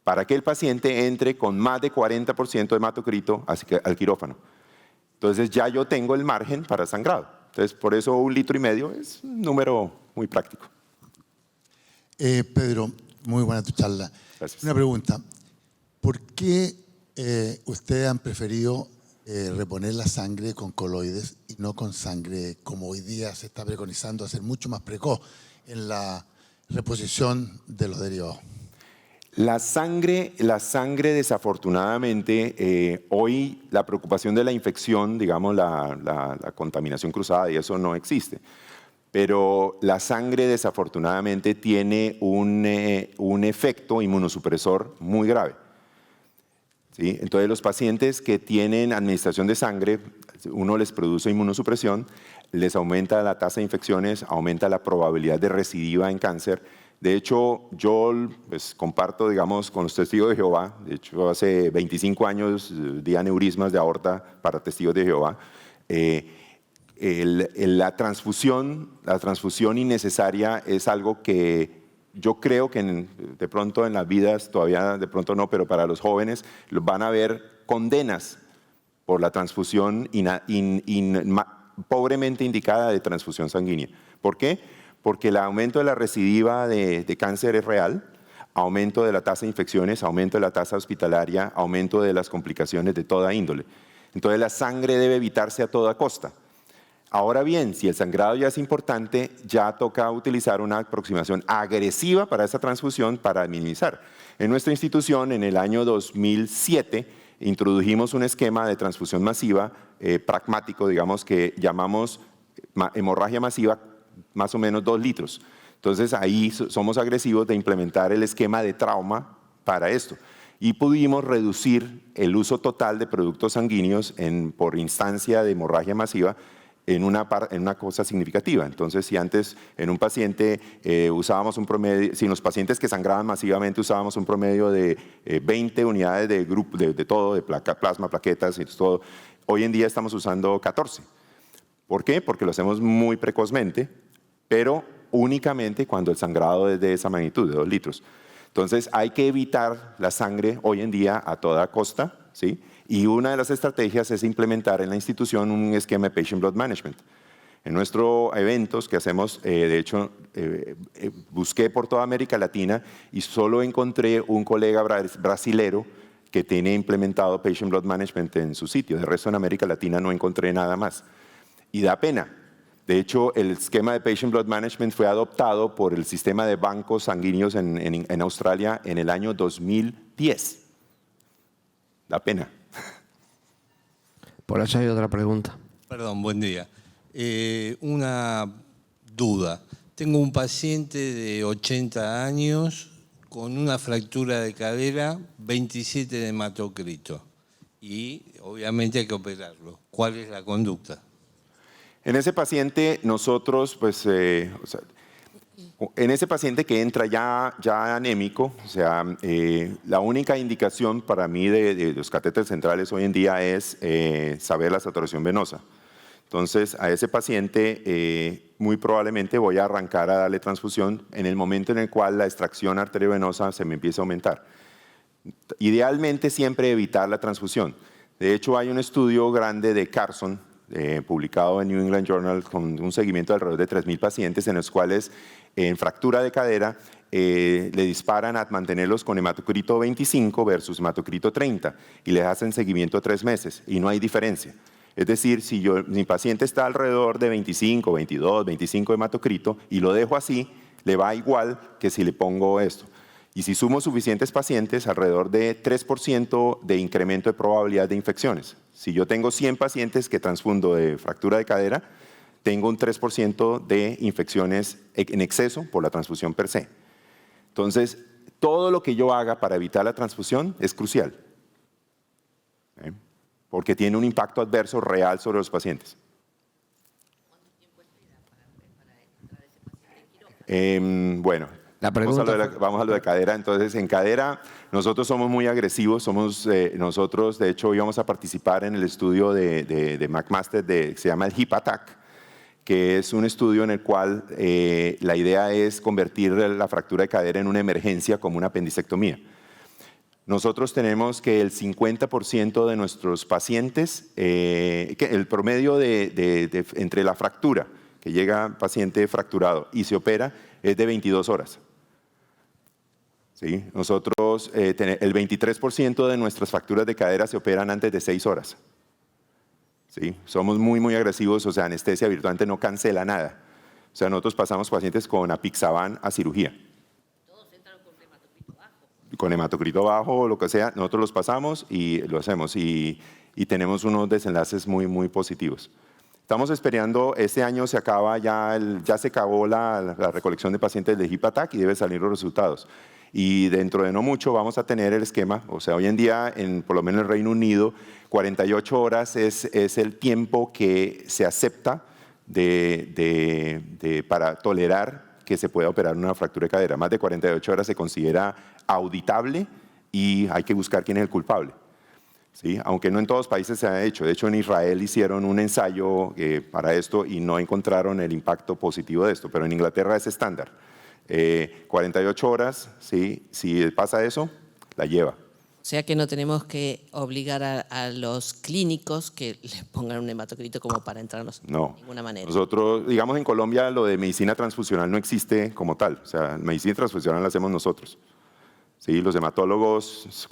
Para que el paciente entre con más de 40% de hematocrito al quirófano. Entonces ya yo tengo el margen para sangrado. Entonces por eso 1,5 litros es un número muy práctico. Pedro, muy buena tu charla. Gracias. Una pregunta. ¿Por qué ustedes han preferido reponer la sangre con coloides y no con sangre como hoy día se está preconizando hacer mucho más precoz en la reposición de los derivados? La sangre desafortunadamente, hoy la preocupación de la infección, digamos la contaminación cruzada y eso no existe. Pero la sangre desafortunadamente tiene un efecto inmunosupresor muy grave. ¿Sí? Entonces los pacientes que tienen administración de sangre, uno les produce inmunosupresión, les aumenta la tasa de infecciones, aumenta la probabilidad de recidiva en cáncer. De hecho, yo pues, comparto, digamos, con los testigos de Jehová. De hecho, hace 25 años di aneurismas de aorta para testigos de Jehová. La transfusión innecesaria es algo que yo creo que de pronto en las vidas, todavía de pronto no, pero para los jóvenes van a haber condenas por la transfusión pobremente indicada de transfusión sanguínea. ¿Por qué? Porque el aumento de la recidiva de cáncer es real, aumento de la tasa de infecciones, aumento de la tasa hospitalaria, aumento de las complicaciones de toda índole. Entonces la sangre debe evitarse a toda costa. Ahora bien, si el sangrado ya es importante, ya toca utilizar una aproximación agresiva para esa transfusión para minimizar. En nuestra institución, en el año 2007, introdujimos un esquema de transfusión masiva, pragmático, digamos, que llamamos hemorragia masiva, más o menos 2 litros. Entonces ahí somos agresivos de implementar el esquema de trauma para esto. Y pudimos reducir el uso total de productos sanguíneos por instancia de hemorragia masiva en una cosa significativa. Entonces, si antes en un paciente usábamos un promedio, si en los pacientes que sangraban masivamente usábamos un promedio de 20 unidades de grupo, de todo, de plasma, plaquetas y todo, hoy en día estamos usando 14. ¿Por qué? Porque lo hacemos muy precozmente, pero únicamente cuando el sangrado es de esa magnitud, de 2 litros. Entonces, hay que evitar la sangre hoy en día a toda costa, ¿sí? Y una de las estrategias es implementar en la institución un esquema de Patient Blood Management. En nuestros eventos que hacemos, de hecho, busqué por toda América Latina y solo encontré un colega brasilero que tiene implementado Patient Blood Management en su sitio. De resto, en América Latina no encontré nada más. Y da pena. De hecho, el esquema de Patient Blood Management fue adoptado por el sistema de bancos sanguíneos en Australia en el año 2010. Da pena. Por allá hay otra pregunta. Perdón, buen día. Una duda. Tengo un paciente de 80 años con una fractura de cadera, 27 de hematocrito. Y obviamente hay que operarlo. ¿Cuál es la conducta? En ese paciente nosotros, pues, en ese paciente que entra ya anémico, o sea, la única indicación para mí de los catéteres centrales hoy en día es saber la saturación venosa. Entonces, a ese paciente muy probablemente voy a arrancar a darle transfusión en el momento en el cual la extracción arteriovenosa se me empieza a aumentar. Idealmente siempre evitar la transfusión. De hecho, hay un estudio grande de Carson, publicado en New England Journal con un seguimiento de alrededor de 3.000 pacientes en los cuales en fractura de cadera le disparan a mantenerlos con hematocrito 25 versus hematocrito 30 y les hacen seguimiento 3 meses y no hay diferencia. Es decir, si mi paciente está alrededor de 25, 22, 25 hematocrito y lo dejo así, le va igual que si le pongo esto. Y si sumo suficientes pacientes, alrededor de 3% de incremento de probabilidad de infecciones. Si yo tengo 100 pacientes que transfundo de fractura de cadera, tengo un 3% de infecciones en exceso por la transfusión per se. Entonces, todo lo que yo haga para evitar la transfusión es crucial, porque tiene un impacto adverso real sobre los pacientes. ¿Cuánto tiempo espera para entrar ese paciente en quirófano? Bueno. Vamos a lo de cadera. Entonces, en cadera nosotros somos muy agresivos. Nosotros, de hecho, íbamos a participar en el estudio de McMaster que se llama el Hip Attack, que es un estudio en el cual la idea es convertir la fractura de cadera en una emergencia como una apendicectomía. Nosotros tenemos que el 50% de nuestros pacientes, el promedio entre la fractura, que llega paciente fracturado y se opera, es de 22 horas. ¿Sí? Nosotros, el 23% de nuestras fracturas de cadera se operan antes de 6 horas. ¿Sí? Somos muy, muy agresivos, o sea, anestesia virtualmente no cancela nada. O sea, nosotros pasamos pacientes con apixaban a cirugía. ¿Todos entran con hematocrito bajo? Con hematocrito bajo o lo que sea, nosotros los pasamos y lo hacemos. Y tenemos unos desenlaces muy, muy positivos. Estamos esperando, este año se acaba ya se acabó la recolección de pacientes de Hip Attack y deben salir los resultados. Y dentro de no mucho vamos a tener el esquema, o sea, hoy en día, por lo menos en el Reino Unido, 48 horas es el tiempo que se acepta para tolerar que se pueda operar una fractura de cadera. Más de 48 horas se considera auditable y hay que buscar quién es el culpable. ¿Sí? Aunque no en todos los países se ha hecho. De hecho, en Israel hicieron un ensayo para esto y no encontraron el impacto positivo de esto, pero en Inglaterra es estándar. 48 horas, ¿sí? Si pasa eso, la lleva. O sea que no tenemos que obligar a los clínicos que les pongan un hematocrito como para entrarnos de ninguna manera. Nosotros, digamos en Colombia, lo de medicina transfusional no existe como tal. O sea, medicina transfusional la hacemos nosotros. Sí, los hematólogos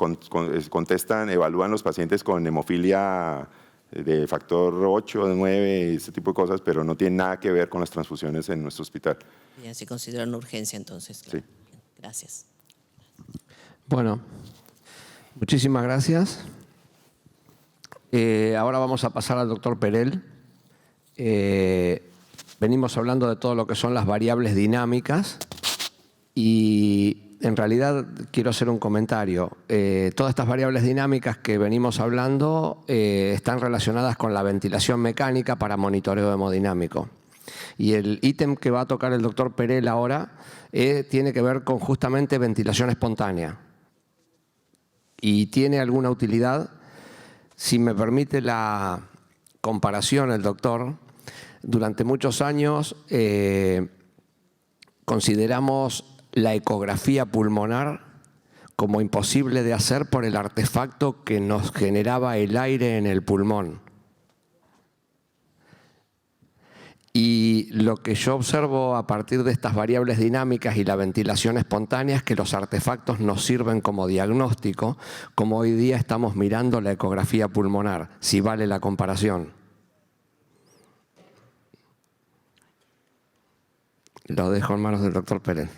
contestan, evalúan los pacientes con hemofilia de factor 8, 9, ese tipo de cosas, pero no tiene nada que ver con las transfusiones en nuestro hospital. Bien, se considera una urgencia entonces. Claro. Sí. Bien, gracias. Bueno, muchísimas gracias. Ahora vamos a pasar al doctor Perel. Venimos hablando de todo lo que son las variables dinámicas y en en realidad quiero hacer un comentario. Todas estas variables dinámicas que venimos hablando están relacionadas con la ventilación mecánica para monitoreo hemodinámico. Y el ítem que va a tocar el doctor Perel ahora tiene que ver con justamente ventilación espontánea. Y tiene alguna utilidad. Si me permite la comparación, el doctor, durante muchos años consideramos la ecografía pulmonar como imposible de hacer por el artefacto que nos generaba el aire en el pulmón. Y lo que yo observo a partir de estas variables dinámicas y la ventilación espontánea es que los artefactos nos sirven como diagnóstico, como hoy día estamos mirando la ecografía pulmonar, si vale la comparación. Lo dejo en manos del doctor Pérez.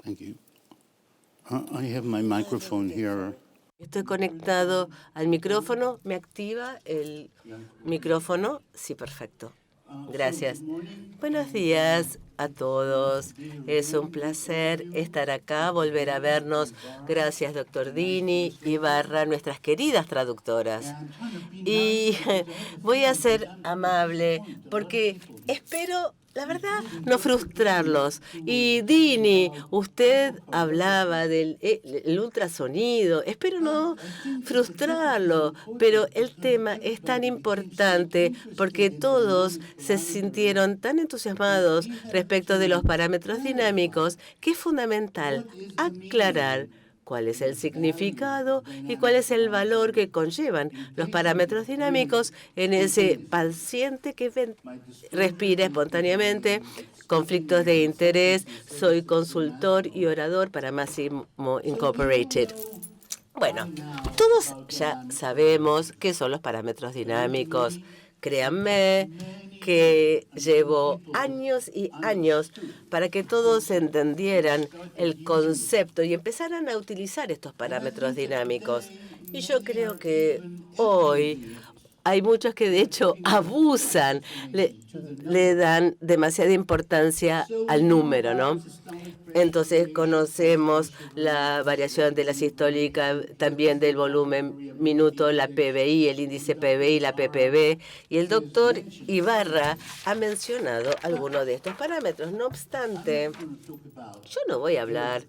Thank you. I have my microphone here. Estoy conectado al micrófono. ¿Me activa el micrófono? Sí, perfecto. Gracias. Buenos días a todos. Es un placer estar acá, volver a vernos. Gracias, doctor Dini, Ibarra, nuestras queridas traductoras. Y voy a ser amable porque espero, la verdad, no frustrarlos. Y Dini, usted hablaba del el ultrasonido. Espero no frustrarlo, pero el tema es tan importante porque todos se sintieron tan entusiasmados respecto de los parámetros dinámicos que es fundamental aclarar cuál es el significado y cuál es el valor que conllevan los parámetros dinámicos en ese paciente que respira espontáneamente, conflictos de interés. Soy consultor y orador para Massimo Incorporated. Bueno, todos ya sabemos qué son los parámetros dinámicos. Créanme que llevo años y años para que todos entendieran el concepto y empezaran a utilizar estos parámetros dinámicos. Y yo creo que hoy hay muchos que de hecho abusan, le dan demasiada importancia al número, ¿no? Entonces conocemos la variación de la sistólica, también del volumen minuto, la PBI, el índice PBI, la PPB, y el doctor Ibarra ha mencionado algunos de estos parámetros. No obstante, yo no voy a hablar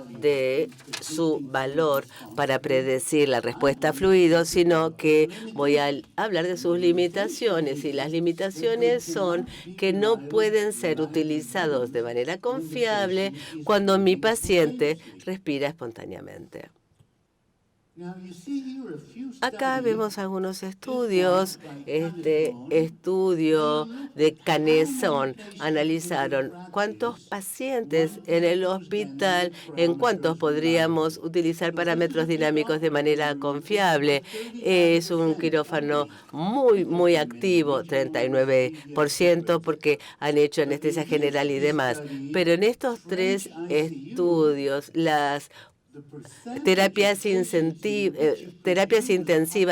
de su valor para predecir la respuesta a fluidos, sino que voy a hablar de sus limitaciones, y las limitaciones son que no pueden ser utilizados de manera confiable cuando mi paciente respira espontáneamente. Acá vemos algunos estudios. Este estudio de Canezón analizaron cuántos pacientes en el hospital, en cuántos podríamos utilizar parámetros dinámicos de manera confiable. Es un quirófano muy activo, 39%, porque han hecho anestesia general y demás. Pero en estos 3 estudios, las terapias intensivas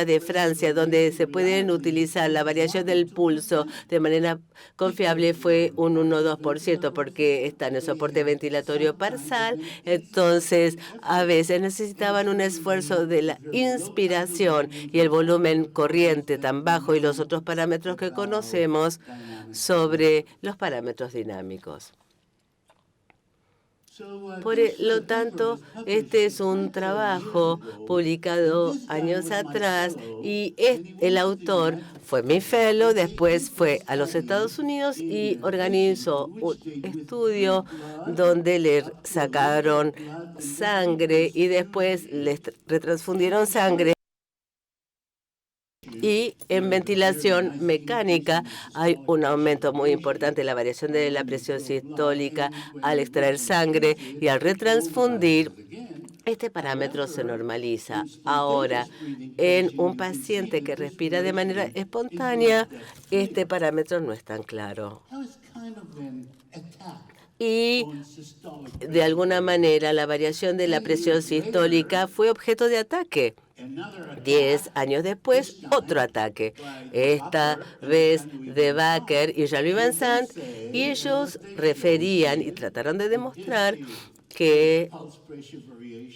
de Francia, donde se pueden utilizar la variación del pulso de manera confiable, fue un 1-2%, porque está en el soporte ventilatorio parcial. Entonces, a veces necesitaban un esfuerzo de la inspiración y el volumen corriente tan bajo y los otros parámetros que conocemos sobre los parámetros dinámicos. Por lo tanto, este es un trabajo publicado años atrás y el autor fue mi fellow, después fue a los Estados Unidos y organizó un estudio donde le sacaron sangre y después les retransfundieron sangre. Y en ventilación mecánica hay un aumento muy importante en la variación de la presión sistólica al extraer sangre, y al retransfundir este parámetro se normaliza. Ahora, en un paciente que respira de manera espontánea, este parámetro no es tan claro. y de alguna manera la variación de la presión sistólica fue objeto de ataque. 10 años después, otro ataque, esta vez de Baker y Jean-Louis Vincent, y ellos referían y trataron de demostrar que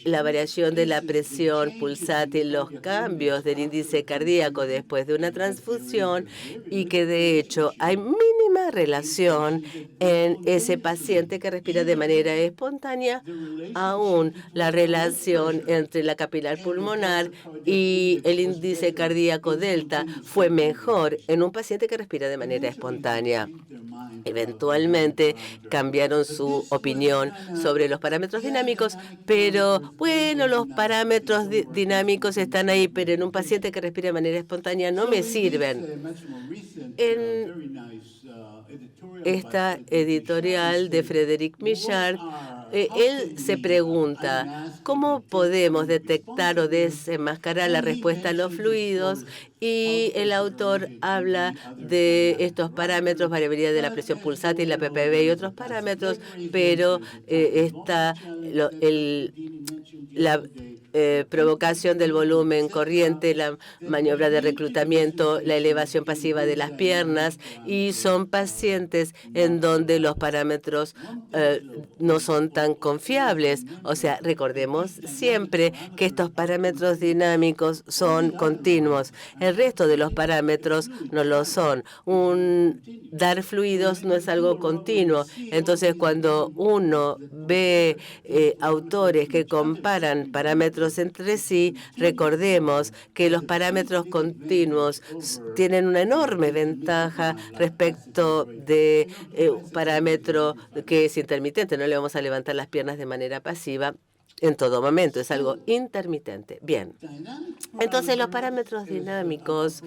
la variación de la presión pulsátil, los cambios del índice cardíaco después de una transfusión, y que de hecho hay mínima relación en ese paciente que respira de manera espontánea. Aún la relación entre la capilar pulmonar y el índice cardíaco delta fue mejor en un paciente que respira de manera espontánea. Eventualmente cambiaron su opinión sobre los parámetros dinámicos, pero bueno, los parámetros dinámicos están ahí, pero en un paciente que respira de manera espontánea no me sirven. En esta editorial de Frédéric Michard, él se pregunta cómo podemos detectar o desenmascarar la respuesta a los fluidos, y el autor habla de estos parámetros, variabilidad de la presión pulsátil, la ppb y otros parámetros, pero está la provocación del volumen corriente, la maniobra de reclutamiento, la elevación pasiva de las piernas, y son pacientes en donde los parámetros no son tan confiables. O sea, recordemos siempre que estos parámetros dinámicos son continuos. El resto de los parámetros no lo son. Dar fluidos no es algo continuo. Entonces, cuando uno ve autores que comparan parámetros entre sí, recordemos que los parámetros continuos tienen una enorme ventaja respecto de un parámetro que es intermitente. No le vamos a levantar las piernas de manera pasiva en todo momento, es algo intermitente. Bien, entonces los parámetros dinámicos,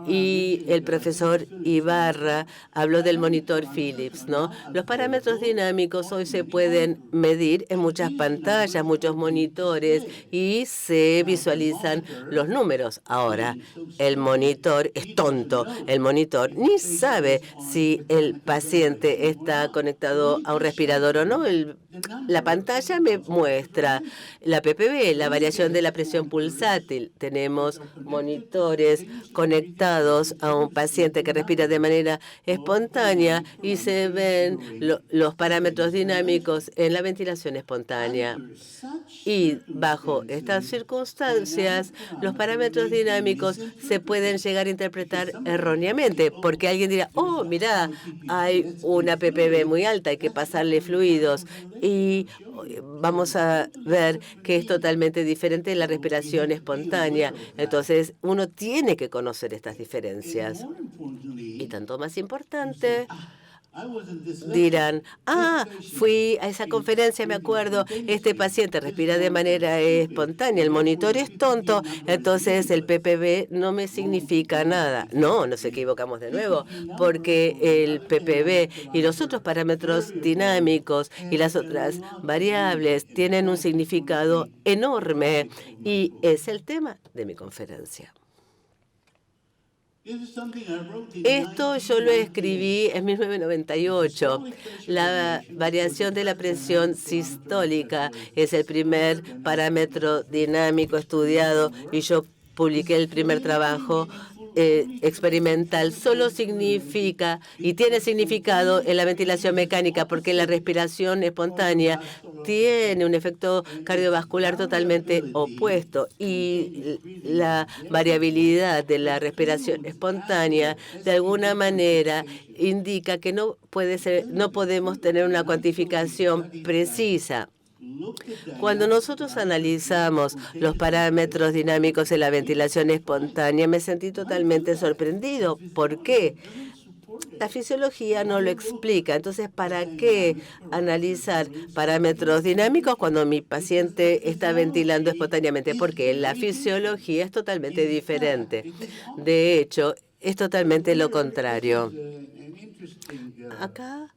y el profesor Ibarra habló del monitor Philips, ¿no? Los parámetros dinámicos hoy se pueden medir en muchas pantallas, muchos monitores, y se visualizan los números. Ahora, el monitor es tonto, el monitor ni sabe si el paciente está conectado a un respirador o no. La pantalla me muestra la ppb, la variación de la presión pulsátil. Tenemos monitores conectados a un paciente que respira de manera espontánea y se ven los parámetros dinámicos en la ventilación espontánea. Y bajo estas circunstancias, los parámetros dinámicos se pueden llegar a interpretar erróneamente, porque alguien dirá, oh, mira, hay una ppb muy alta, hay que pasarle fluidos, y vamos a ver que es totalmente diferente de la respiración espontánea. Entonces, uno tiene que conocer estas diferencias. Y tanto más importante, dirán, fui a esa conferencia, me acuerdo, este paciente respira de manera espontánea, el monitor es tonto, entonces el ppb no me significa nada. No, nos equivocamos de nuevo, porque el ppb y los otros parámetros dinámicos y las otras variables tienen un significado enorme, y es el tema de mi conferencia. Esto yo lo escribí en 1998. La variación de la presión sistólica es el primer parámetro dinámico estudiado, y yo publiqué el primer trabajo experimental. Solo significa y tiene significado en la ventilación mecánica, porque la respiración espontánea tiene un efecto cardiovascular totalmente opuesto, y la variabilidad de la respiración espontánea de alguna manera indica que no podemos tener una cuantificación precisa. Cuando nosotros analizamos los parámetros dinámicos en la ventilación espontánea, me sentí totalmente sorprendido. ¿Por qué? La fisiología no lo explica. Entonces, ¿para qué analizar parámetros dinámicos cuando mi paciente está ventilando espontáneamente? Porque la fisiología es totalmente diferente. De hecho, es totalmente lo contrario. Acá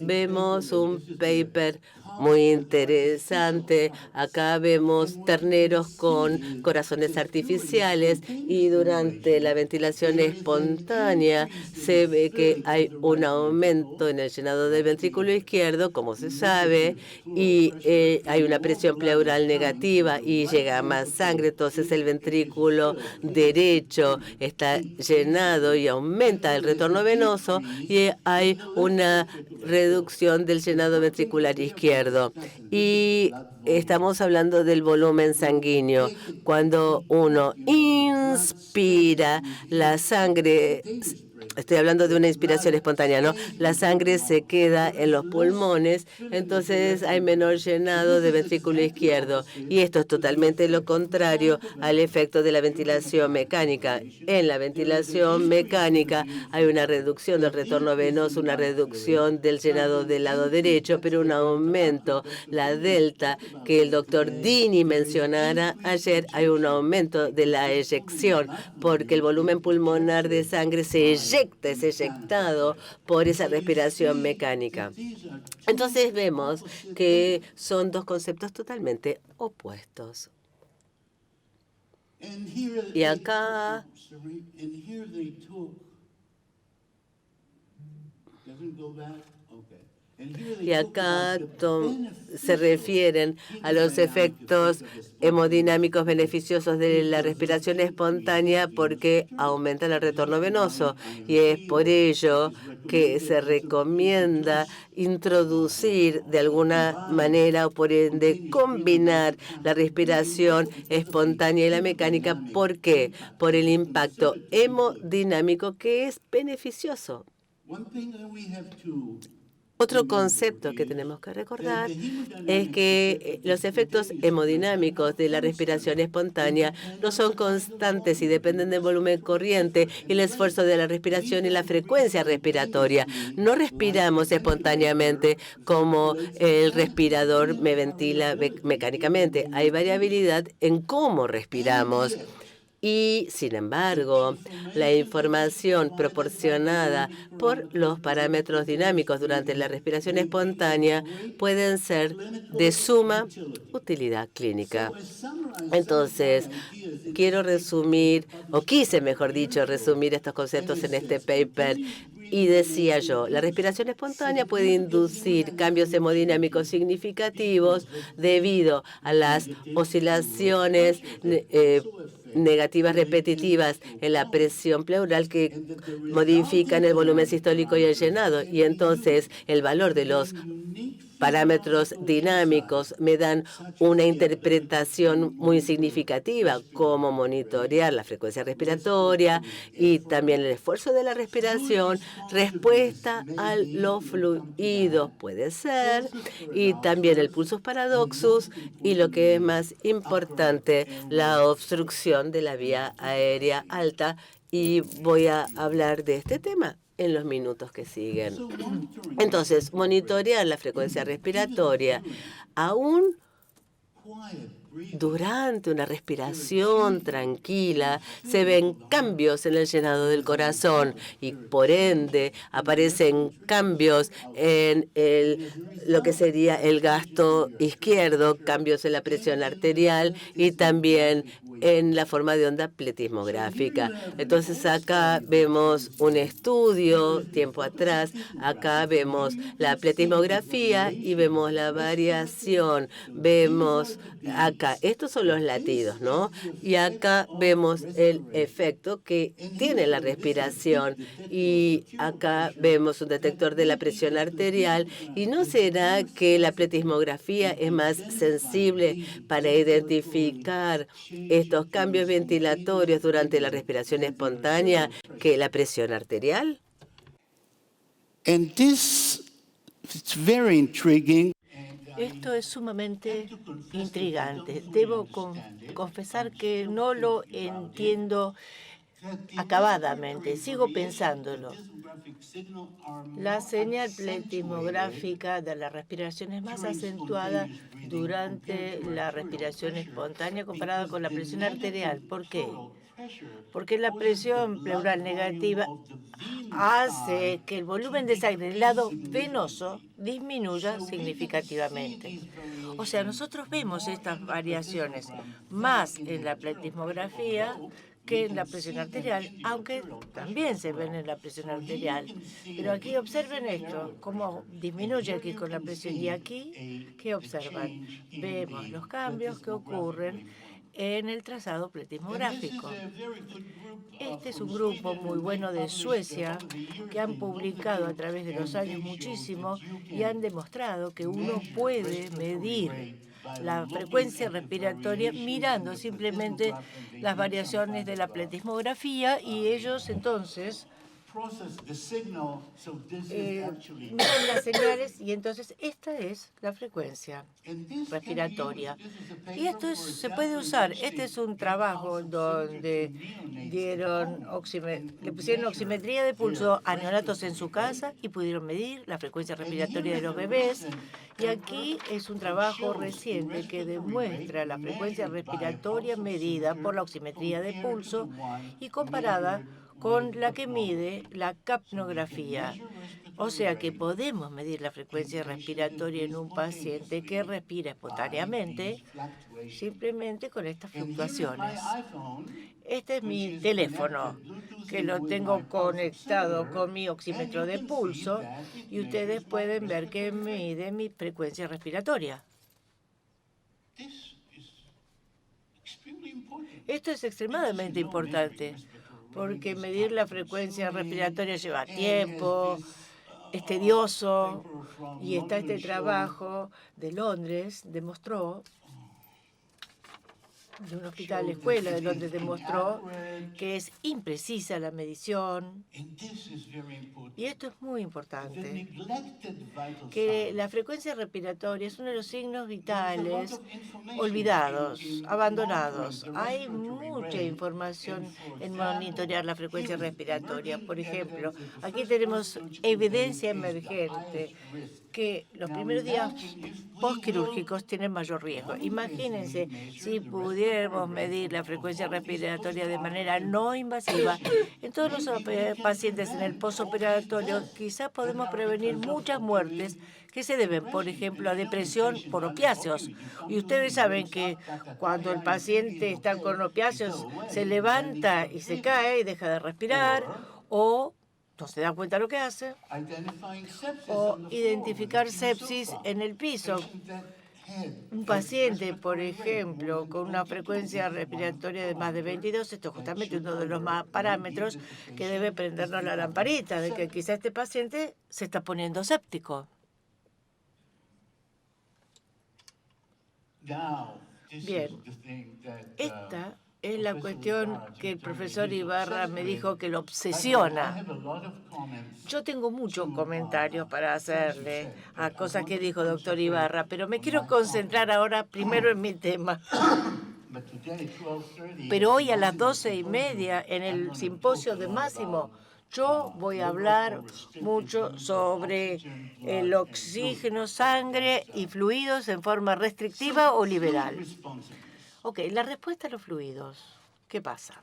vemos un paper muy interesante. Acá vemos terneros con corazones artificiales y durante la ventilación espontánea se ve que hay un aumento en el llenado del ventrículo izquierdo, como se sabe, y hay una presión pleural negativa y llega más sangre, entonces el ventrículo derecho está llenado y aumenta el retorno venoso y hay una reducción del llenado ventricular izquierdo. Y estamos hablando del volumen sanguíneo. Cuando uno inspira, la sangre, estoy hablando de una inspiración espontánea, ¿no? La sangre se queda en los pulmones, entonces hay menor llenado de ventrículo izquierdo. Y esto es totalmente lo contrario al efecto de la ventilación mecánica. En la ventilación mecánica hay una reducción del retorno venoso, una reducción del llenado del lado derecho, pero un aumento, la delta que el doctor Dini mencionara ayer, hay un aumento de la eyección, porque el volumen pulmonar de sangre se eyecta, es eyectado por esa respiración mecánica. Entonces vemos que son dos conceptos totalmente opuestos. Y acá se refieren a los efectos hemodinámicos beneficiosos de la respiración espontánea porque aumentan el retorno venoso. Y es por ello que se recomienda introducir de alguna manera o por ende combinar la respiración espontánea y la mecánica. ¿Por qué? Por el impacto hemodinámico que es beneficioso. Otro concepto que tenemos que recordar es que los efectos hemodinámicos de la respiración espontánea no son constantes y dependen del volumen corriente y el esfuerzo de la respiración y la frecuencia respiratoria. No respiramos espontáneamente como el respirador me ventila mecánicamente. Hay variabilidad en cómo respiramos. Y, sin embargo, la información proporcionada por los parámetros dinámicos durante la respiración espontánea pueden ser de suma utilidad clínica. Entonces, quiero resumir, o quise, mejor dicho, resumir estos conceptos en este paper. Y decía yo, la respiración espontánea puede inducir cambios hemodinámicos significativos debido a las oscilaciones negativas repetitivas en la presión pleural que modifican el volumen sistólico y el llenado. Y entonces el valor de los parámetros dinámicos me dan una interpretación muy significativa, como monitorear la frecuencia respiratoria y también el esfuerzo de la respiración, respuesta a los fluidos puede ser, y también el pulsus paradoxus y lo que es más importante, la obstrucción de la vía aérea alta. Y voy a hablar de este tema en los minutos que siguen. Entonces, monitorear la frecuencia respiratoria, aún durante una respiración tranquila, se ven cambios en el llenado del corazón y, por ende, aparecen cambios en lo que sería el gasto izquierdo, cambios en la presión arterial y también en la forma de onda pletismográfica. Entonces, acá vemos un estudio tiempo atrás, acá vemos la pletismografía y vemos la variación, vemos acá, estos son los latidos, ¿no? Y acá vemos el efecto que tiene la respiración y acá vemos un detector de la presión arterial. ¿Y no será que la pletismografía es más sensible para identificar estos cambios ventilatorios durante la respiración espontánea que la presión arterial? And this is very intriguing. Esto es sumamente intrigante. Debo confesar que no lo entiendo acabadamente, sigo pensándolo. La señal pletismográfica de la respiración es más acentuada durante la respiración espontánea comparada con la presión arterial. ¿Por qué? Porque la presión pleural negativa hace que el volumen de sangre del lado venoso disminuya significativamente. O sea, nosotros vemos estas variaciones más en la pletismografía que en la presión arterial, aunque también se ven en la presión arterial. Pero aquí observen esto, cómo disminuye aquí con la presión. Y aquí, ¿qué observan? Vemos los cambios que ocurren en el trazado pletismográfico. Este es un grupo muy bueno de Suecia que han publicado a través de los años muchísimo y han demostrado que uno puede medir la frecuencia respiratoria mirando simplemente las variaciones de la pletismografía y ellos entonces miran las señales y entonces esta es la frecuencia respiratoria. Y esto se puede usar. Este es un trabajo donde le pusieron oximetría de pulso a neonatos en su casa y pudieron medir la frecuencia respiratoria de los bebés. Y aquí es un trabajo reciente que demuestra la frecuencia respiratoria medida por la oximetría de pulso y comparada con la que mide la capnografía. O sea que podemos medir la frecuencia respiratoria en un paciente que respira espontáneamente simplemente con estas fluctuaciones. Este es mi teléfono, que lo tengo conectado con mi oxímetro de pulso y ustedes pueden ver que mide mi frecuencia respiratoria. Esto es extremadamente importante, porque medir la frecuencia respiratoria lleva tiempo, es tedioso, y está este trabajo de Londres, demostró, de un hospital escuela de Londres, demostró que es imprecisa la medición. Y esto es muy importante, que la frecuencia respiratoria es uno de los signos vitales olvidados, abandonados. Hay mucha información en monitorear la frecuencia respiratoria. Por ejemplo, aquí tenemos evidencia emergente que los primeros días postquirúrgicos tienen mayor riesgo. Imagínense si pudiéramos medir la frecuencia respiratoria de manera no invasiva en todos los pacientes en el postoperatorio, quizás podemos prevenir muchas muertes que se deben, por ejemplo, a depresión por opiáceos. Y ustedes saben que cuando el paciente está con opiáceos se levanta y se cae y deja de respirar, o no se da cuenta de lo que hace, o identificar sepsis en el piso. Un paciente, por ejemplo, con una frecuencia respiratoria de más de 22, esto es justamente uno de los parámetros que debe prendernos la lamparita, de que quizá este paciente se está poniendo séptico. Bien, esta es la cuestión que el profesor Ibarra me dijo que lo obsesiona. Yo tengo muchos comentarios para hacerle a cosas que dijo doctor Ibarra, pero me quiero concentrar ahora primero en mi tema. Pero hoy a las 12:30 en el simposio de Máximo, yo voy a hablar mucho sobre el oxígeno, sangre y fluidos en forma restrictiva o liberal. Ok, la respuesta a los fluidos. ¿Qué pasa?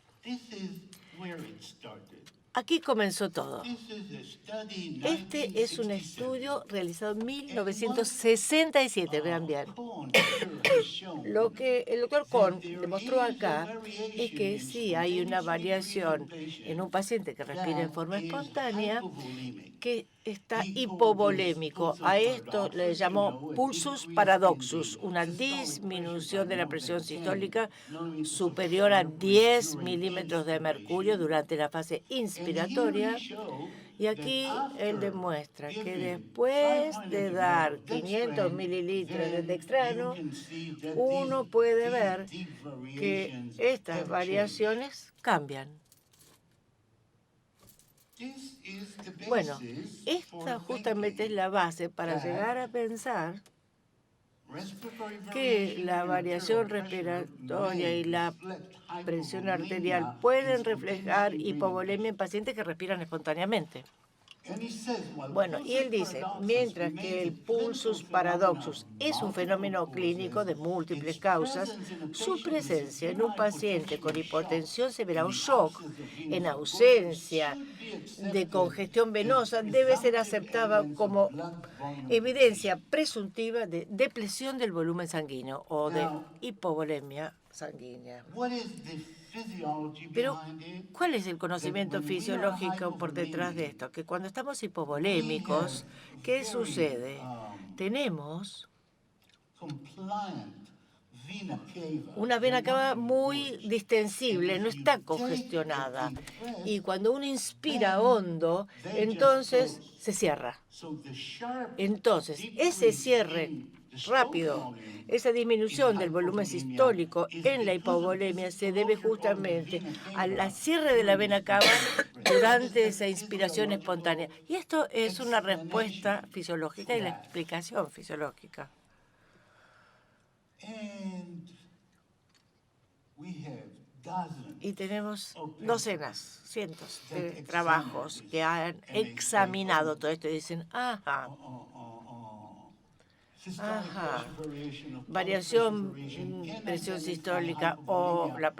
Aquí comenzó todo. Este es un estudio realizado en 1967, vean bien. Lo que el doctor Kohn demostró acá es que sí hay una variación en un paciente que respira en forma espontánea que está hipovolémico. A esto le llamó pulsus paradoxus, una disminución de la presión sistólica superior a 10 milímetros de mercurio durante la fase inspiratoria. Y aquí él demuestra que después de dar 500 mililitros de dextrano, uno puede ver que estas variaciones cambian. Bueno, esta justamente es la base para llegar a pensar que la variación respiratoria y la presión arterial pueden reflejar hipovolemia en pacientes que respiran espontáneamente. Bueno, y él dice, mientras que el pulsus paradoxus es un fenómeno clínico de múltiples causas, su presencia en un paciente con hipotensión severa o shock, en ausencia de congestión venosa, debe ser aceptada como evidencia presuntiva de depresión del volumen sanguíneo o de hipovolemia sanguínea. Pero, ¿cuál es el conocimiento fisiológico por detrás de esto? Que cuando estamos hipovolémicos, ¿qué sucede? Tenemos una vena cava muy distensible, no está congestionada. Y cuando uno inspira hondo, entonces se cierra. Entonces, ese cierre rápido, esa disminución del volumen sistólico en la hipovolemia se debe justamente al cierre de la vena cava durante esa inspiración espontánea. Y esto es una respuesta fisiológica y la explicación fisiológica. Y tenemos docenas, cientos de trabajos que han examinado todo esto y dicen, variación presión sistólica o la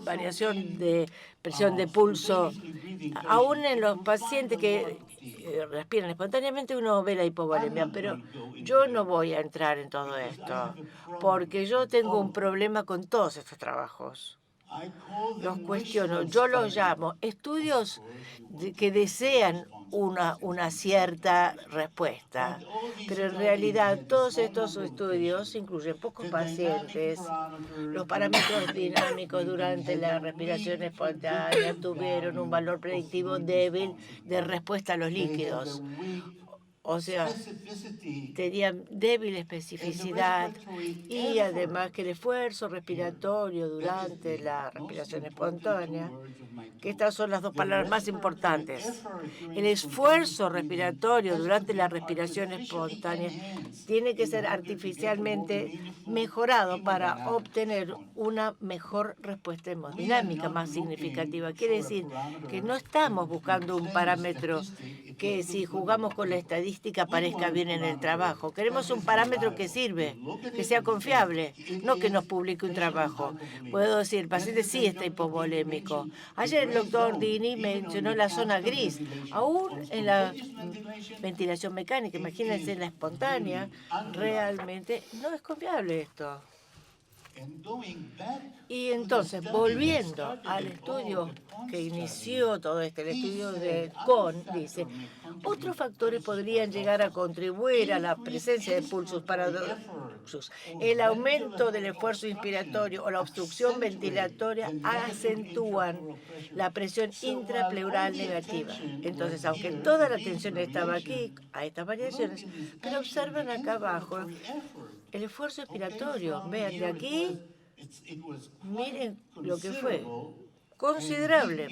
variación de presión de pulso. Aún en los pacientes que respiran espontáneamente uno ve la hipovolemia, pero yo no voy a entrar en todo esto porque yo tengo un problema con todos estos trabajos. Los cuestiono, yo los llamo estudios que desean una cierta respuesta, pero en realidad todos estos estudios incluyen pocos pacientes. Los parámetros dinámicos durante la respiración espontánea tuvieron un valor predictivo débil de respuesta a los líquidos. O sea, tenían débil especificidad y además que el esfuerzo respiratorio durante la respiración espontánea, que estas son las dos palabras más importantes. El esfuerzo respiratorio durante la respiración espontánea tiene que ser artificialmente mejorado para obtener una mejor respuesta hemodinámica más significativa. Quiere decir que no estamos buscando un parámetro que si jugamos con la estadística parezca bien en el trabajo. Queremos un parámetro que sirve, que sea confiable, no que nos publique un trabajo. Puedo decir, el paciente sí está hipovolémico. Ayer el doctor Dini mencionó la zona gris. Aún en la ventilación mecánica, imagínense en la espontánea, realmente no es confiable esto. Y entonces, volviendo al estudio que inició todo esto, el estudio de Kohn, dice, otros factores podrían llegar a contribuir a la presencia de pulsos paradoxus. El aumento del esfuerzo inspiratorio o la obstrucción ventilatoria acentúan la presión intrapleural negativa. Entonces, aunque toda la atención estaba aquí, a estas variaciones, pero observen acá abajo el esfuerzo expiratorio. Vean, de aquí, miren lo que fue, considerable.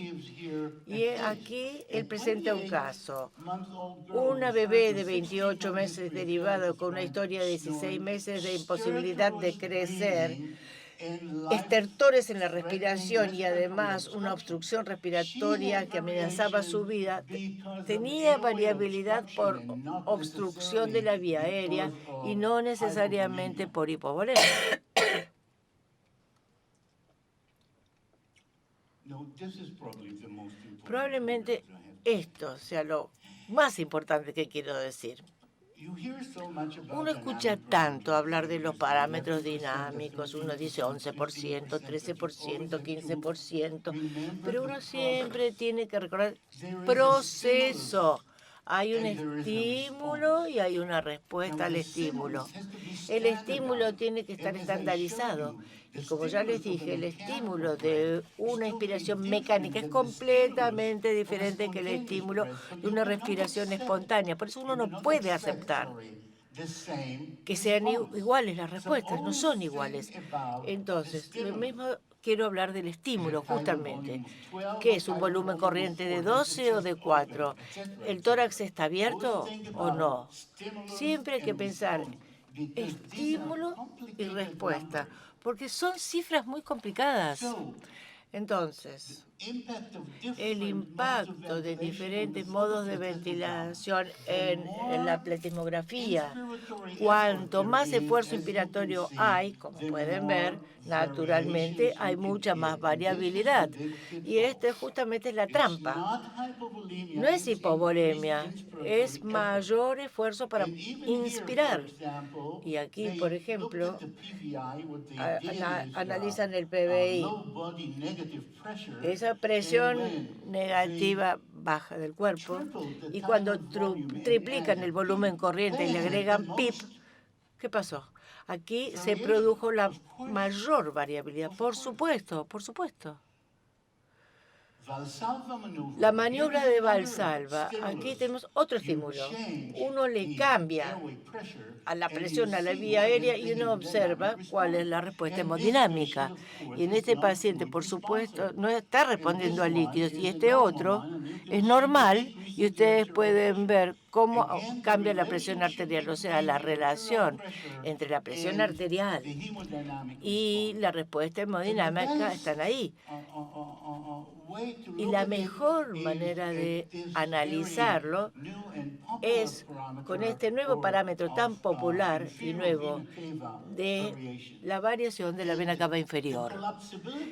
Y aquí él presenta un caso. Una bebé de 28 meses derivada con una historia de 16 meses de imposibilidad de crecer, estertores en la respiración y además una obstrucción respiratoria que amenazaba su vida, tenía variabilidad por obstrucción de la vía aérea y no necesariamente por hipovolemia. Probablemente esto sea lo más importante que quiero decir. Uno escucha tanto hablar de los parámetros dinámicos, uno dice 11%, 13%, 15%, pero uno siempre tiene que recordar proceso. Hay un estímulo y hay una respuesta al estímulo. El estímulo tiene que estar estandarizado. Y como ya les dije, el estímulo de una inspiración mecánica es completamente diferente que el estímulo de una respiración espontánea. Por eso uno no puede aceptar que sean iguales las respuestas, no son iguales. Entonces, lo mismo quiero hablar del estímulo, justamente. ¿Qué es un volumen corriente de 12 o de 4? ¿El tórax está abierto o no? Siempre hay que pensar estímulo y respuesta, porque son cifras muy complicadas. Entonces, el impacto de diferentes modos de ventilación en la pletismografía, cuanto más esfuerzo inspiratorio hay, como pueden ver, naturalmente hay mucha más variabilidad. Y esta justamente es la trampa. No es hipovolemia, es mayor esfuerzo para inspirar. Y aquí, por ejemplo, analizan el PBI. Esa presión negativa baja del cuerpo, y cuando triplican el volumen corriente y le agregan PIP, ¿qué pasó? Aquí se produjo la mayor variabilidad, por supuesto, por supuesto. La maniobra de Valsalva, aquí tenemos otro estímulo. Uno le cambia a la presión a la vía aérea y uno observa cuál es la respuesta hemodinámica. Y en este paciente, por supuesto, no está respondiendo a líquidos, y este otro es normal, y ustedes pueden ver cómo cambia la presión arterial, o sea, la relación entre la presión arterial y la respuesta hemodinámica están ahí. Y la mejor manera de analizarlo es con este nuevo parámetro tan popular y nuevo de la variación de la vena cava inferior.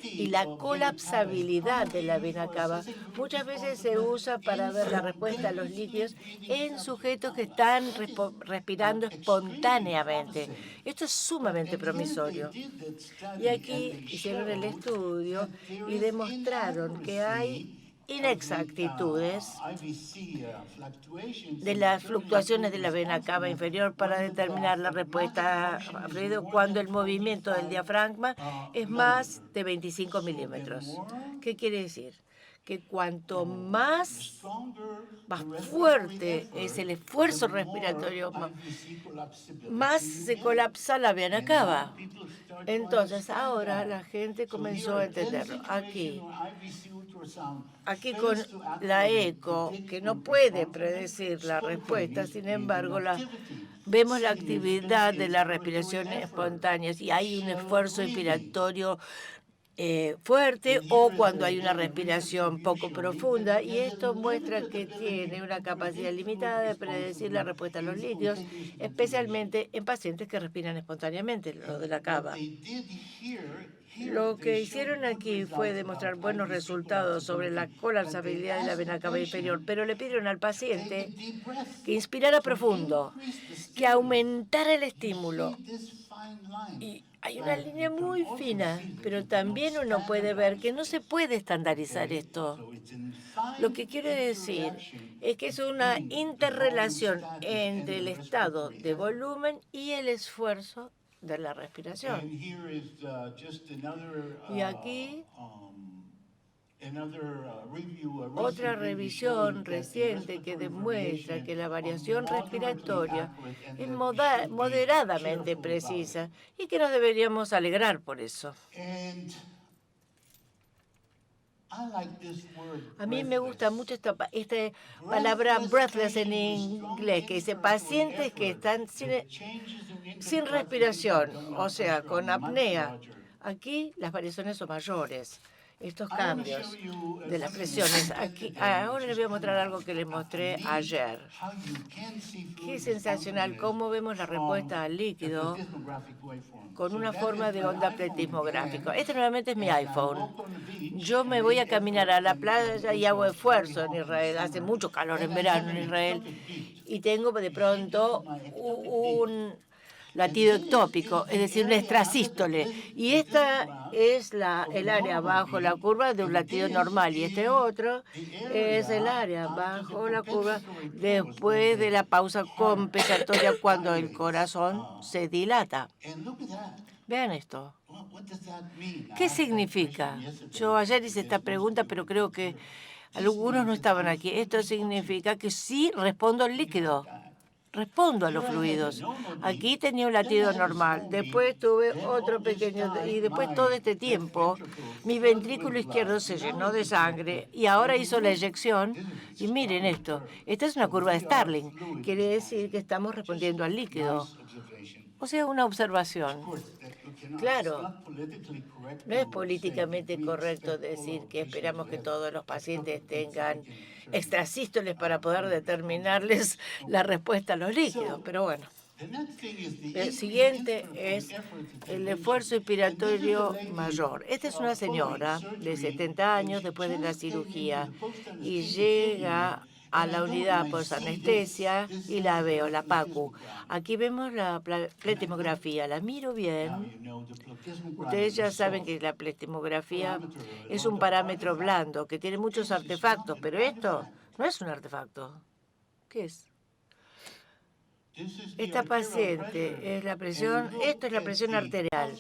Y la colapsabilidad de la vena cava muchas veces se usa para ver la respuesta a los líquidos en sujetos que están respirando espontáneamente. Esto es sumamente promisorio. Y aquí hicieron el estudio y demostraron que hay inexactitudes de las fluctuaciones de la vena cava inferior para determinar la respuesta a fluido cuando el movimiento del diafragma es más de 25 milímetros. ¿Qué quiere decir? Que cuanto más fuerte es el esfuerzo respiratorio, más se colapsa la vena cava. Entonces, ahora la gente comenzó a entenderlo. Aquí con la eco, que no puede predecir la respuesta, sin embargo, vemos la actividad de la respiración espontánea y hay un esfuerzo inspiratorio fuerte o cuando hay una respiración poco profunda, y esto muestra que tiene una capacidad limitada de predecir la respuesta a los líquidos, especialmente en pacientes que respiran espontáneamente, lo de la cava. Lo que hicieron aquí fue demostrar buenos resultados sobre la colapsabilidad de la vena cava inferior, pero le pidieron al paciente que inspirara profundo, que aumentara el estímulo. Y hay una línea muy fina, pero también uno puede ver que no se puede estandarizar esto. Lo que quiere decir es que es una interrelación entre el estado de volumen y el esfuerzo de la respiración. Y aquí otra revisión reciente que demuestra que la variación respiratoria es moderadamente precisa y que nos deberíamos alegrar por eso. A mí me gusta mucho esta palabra breathless en inglés, que dice pacientes que están sin respiración, o sea, con apnea. Aquí las variaciones son mayores. Estos cambios de las presiones. Ahora les voy a mostrar algo que les mostré ayer. Qué sensacional cómo vemos la respuesta al líquido con una forma de onda pletismográfica. Este nuevamente es mi iPhone. Yo me voy a caminar a la playa y hago esfuerzo en Israel. Hace mucho calor en verano en Israel. Y tengo de pronto un latido ectópico, es decir, un extrasístole. Y esta es el área bajo la curva de un latido normal. Y este otro es el área bajo la curva después de la pausa compensatoria cuando el corazón se dilata. Vean esto. ¿Qué significa? Yo ayer hice esta pregunta, pero creo que algunos no estaban aquí. Esto significa que sí respondo al líquido. Respondo a los fluidos. Aquí tenía un latido normal, después tuve otro pequeño, y después todo este tiempo mi ventrículo izquierdo se llenó de sangre y ahora hizo la eyección. Y miren esto, esta es una curva de Starling, quiere decir que estamos respondiendo al líquido. O sea, una observación. Claro, no es políticamente correcto decir que esperamos que todos los pacientes tengan extrasístoles para poder determinarles la respuesta a los líquidos, pero bueno. El siguiente es el esfuerzo inspiratorio mayor. Esta es una señora de 70 años después de la cirugía y llega a la unidad posanestesia y la veo, la PACU. Aquí vemos la pletismografía. La miro bien. Ustedes ya saben que la pletismografía es un parámetro blando que tiene muchos artefactos, pero esto no es un artefacto. ¿Qué es? Esta paciente es la presión, esto es la presión arterial.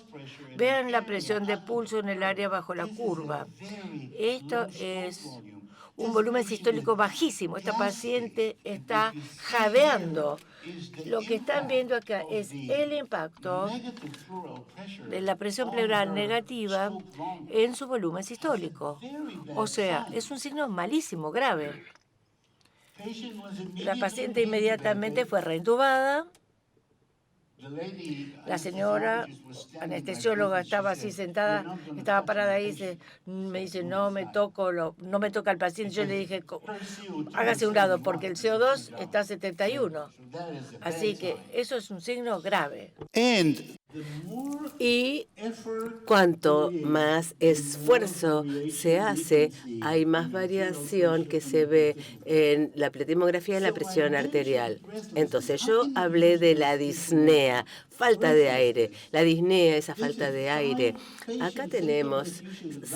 Vean la presión de pulso en el área bajo la curva. Esto es un volumen sistólico bajísimo. Esta paciente está jadeando. Lo que están viendo acá es el impacto de la presión pleural negativa en su volumen sistólico. O sea, es un signo malísimo, grave. La paciente inmediatamente fue reintubada. La señora anestesióloga estaba así sentada, estaba parada ahí, me dice, no me toca al paciente. Yo le dije, hágase a un lado porque el CO2 está a 71. Así que eso es un signo grave. Y cuanto más esfuerzo se hace, hay más variación que se ve en la pletismografía y en la presión arterial. Entonces, yo hablé de la disnea, falta de aire. La disnea, esa falta de aire. Acá tenemos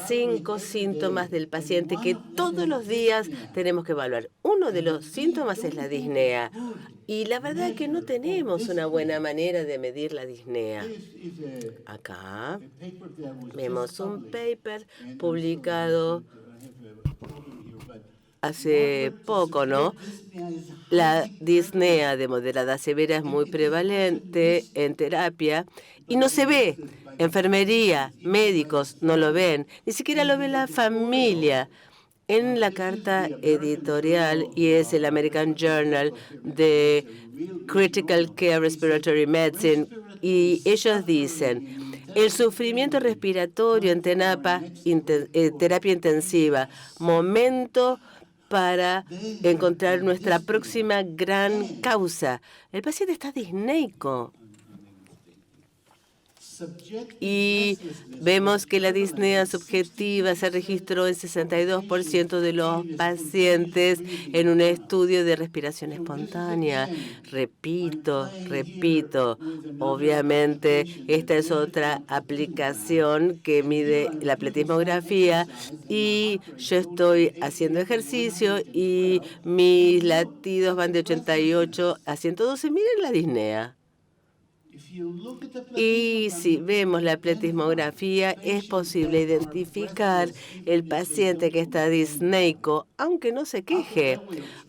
5 síntomas del paciente que todos los días tenemos que evaluar. Uno de los síntomas es la disnea. Y la verdad es que no tenemos una buena manera de medir la disnea. Acá vemos un paper publicado hace poco, ¿no? La disnea de moderada a severa es muy prevalente en terapia y no se ve. Enfermería, médicos no lo ven, ni siquiera lo ve la familia. En la carta editorial, y es el American Journal de Critical Care Respiratory Medicine, y ellos dicen, el sufrimiento respiratorio en terapia intensiva, momento para encontrar nuestra próxima gran causa. El paciente está disneico. Y vemos que la disnea subjetiva se registró en 62% de los pacientes en un estudio de respiración espontánea. Repito, obviamente esta es otra aplicación que mide la pletismografía y yo estoy haciendo ejercicio y mis latidos van de 88 a 112. Miren la disnea. Y si vemos la pletismografía, es posible identificar el paciente que está disneico, aunque no se queje.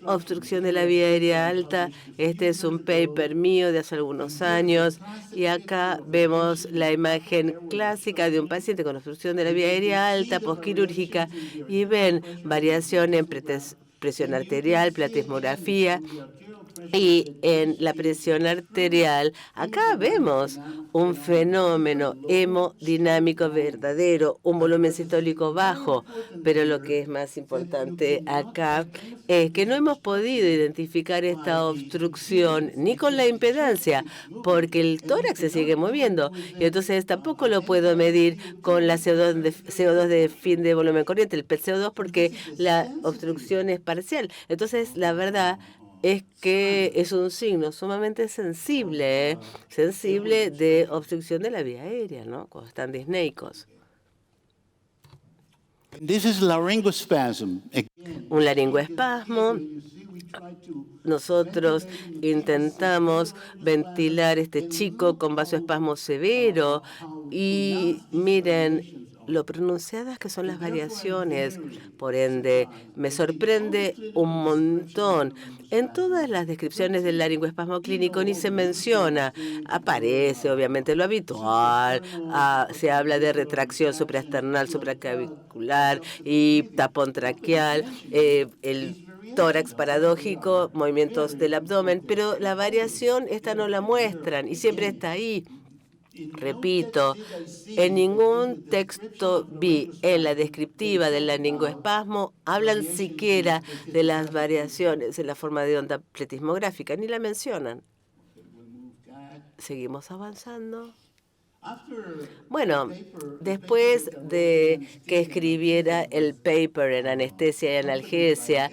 Obstrucción de la vía aérea alta, este es un paper mío de hace algunos años, y acá vemos la imagen clásica de un paciente con obstrucción de la vía aérea alta, posquirúrgica, y ven variación en presión arterial, pletismografía. Y en la presión arterial, acá vemos un fenómeno hemodinámico verdadero, un volumen sistólico bajo, pero lo que es más importante acá es que no hemos podido identificar esta obstrucción ni con la impedancia, porque el tórax se sigue moviendo, y entonces tampoco lo puedo medir con la CO2 de fin de volumen corriente, el PET-CO2, porque la obstrucción es parcial. Entonces, la verdad es que es un signo sumamente sensible de obstrucción de la vía aérea, ¿no? Cuando están disneicos. Un laringoespasmo. Nosotros intentamos ventilar a este chico con vasoespasmo severo y miren lo pronunciadas que son las variaciones. Por ende, me sorprende un montón. En todas las descripciones del laringoespasmo clínico ni se menciona. Aparece, obviamente, lo habitual. Se habla de retracción supraesternal, supraclavicular y tapón traqueal. El tórax paradójico, movimientos del abdomen, pero la variación esta no la muestran y siempre está ahí. Repito, en ningún texto vi en la descriptiva del laringoespasmo hablan siquiera de las variaciones en la forma de onda pletismográfica, ni la mencionan. Seguimos avanzando. Bueno, después de que escribiera el paper en anestesia y analgesia,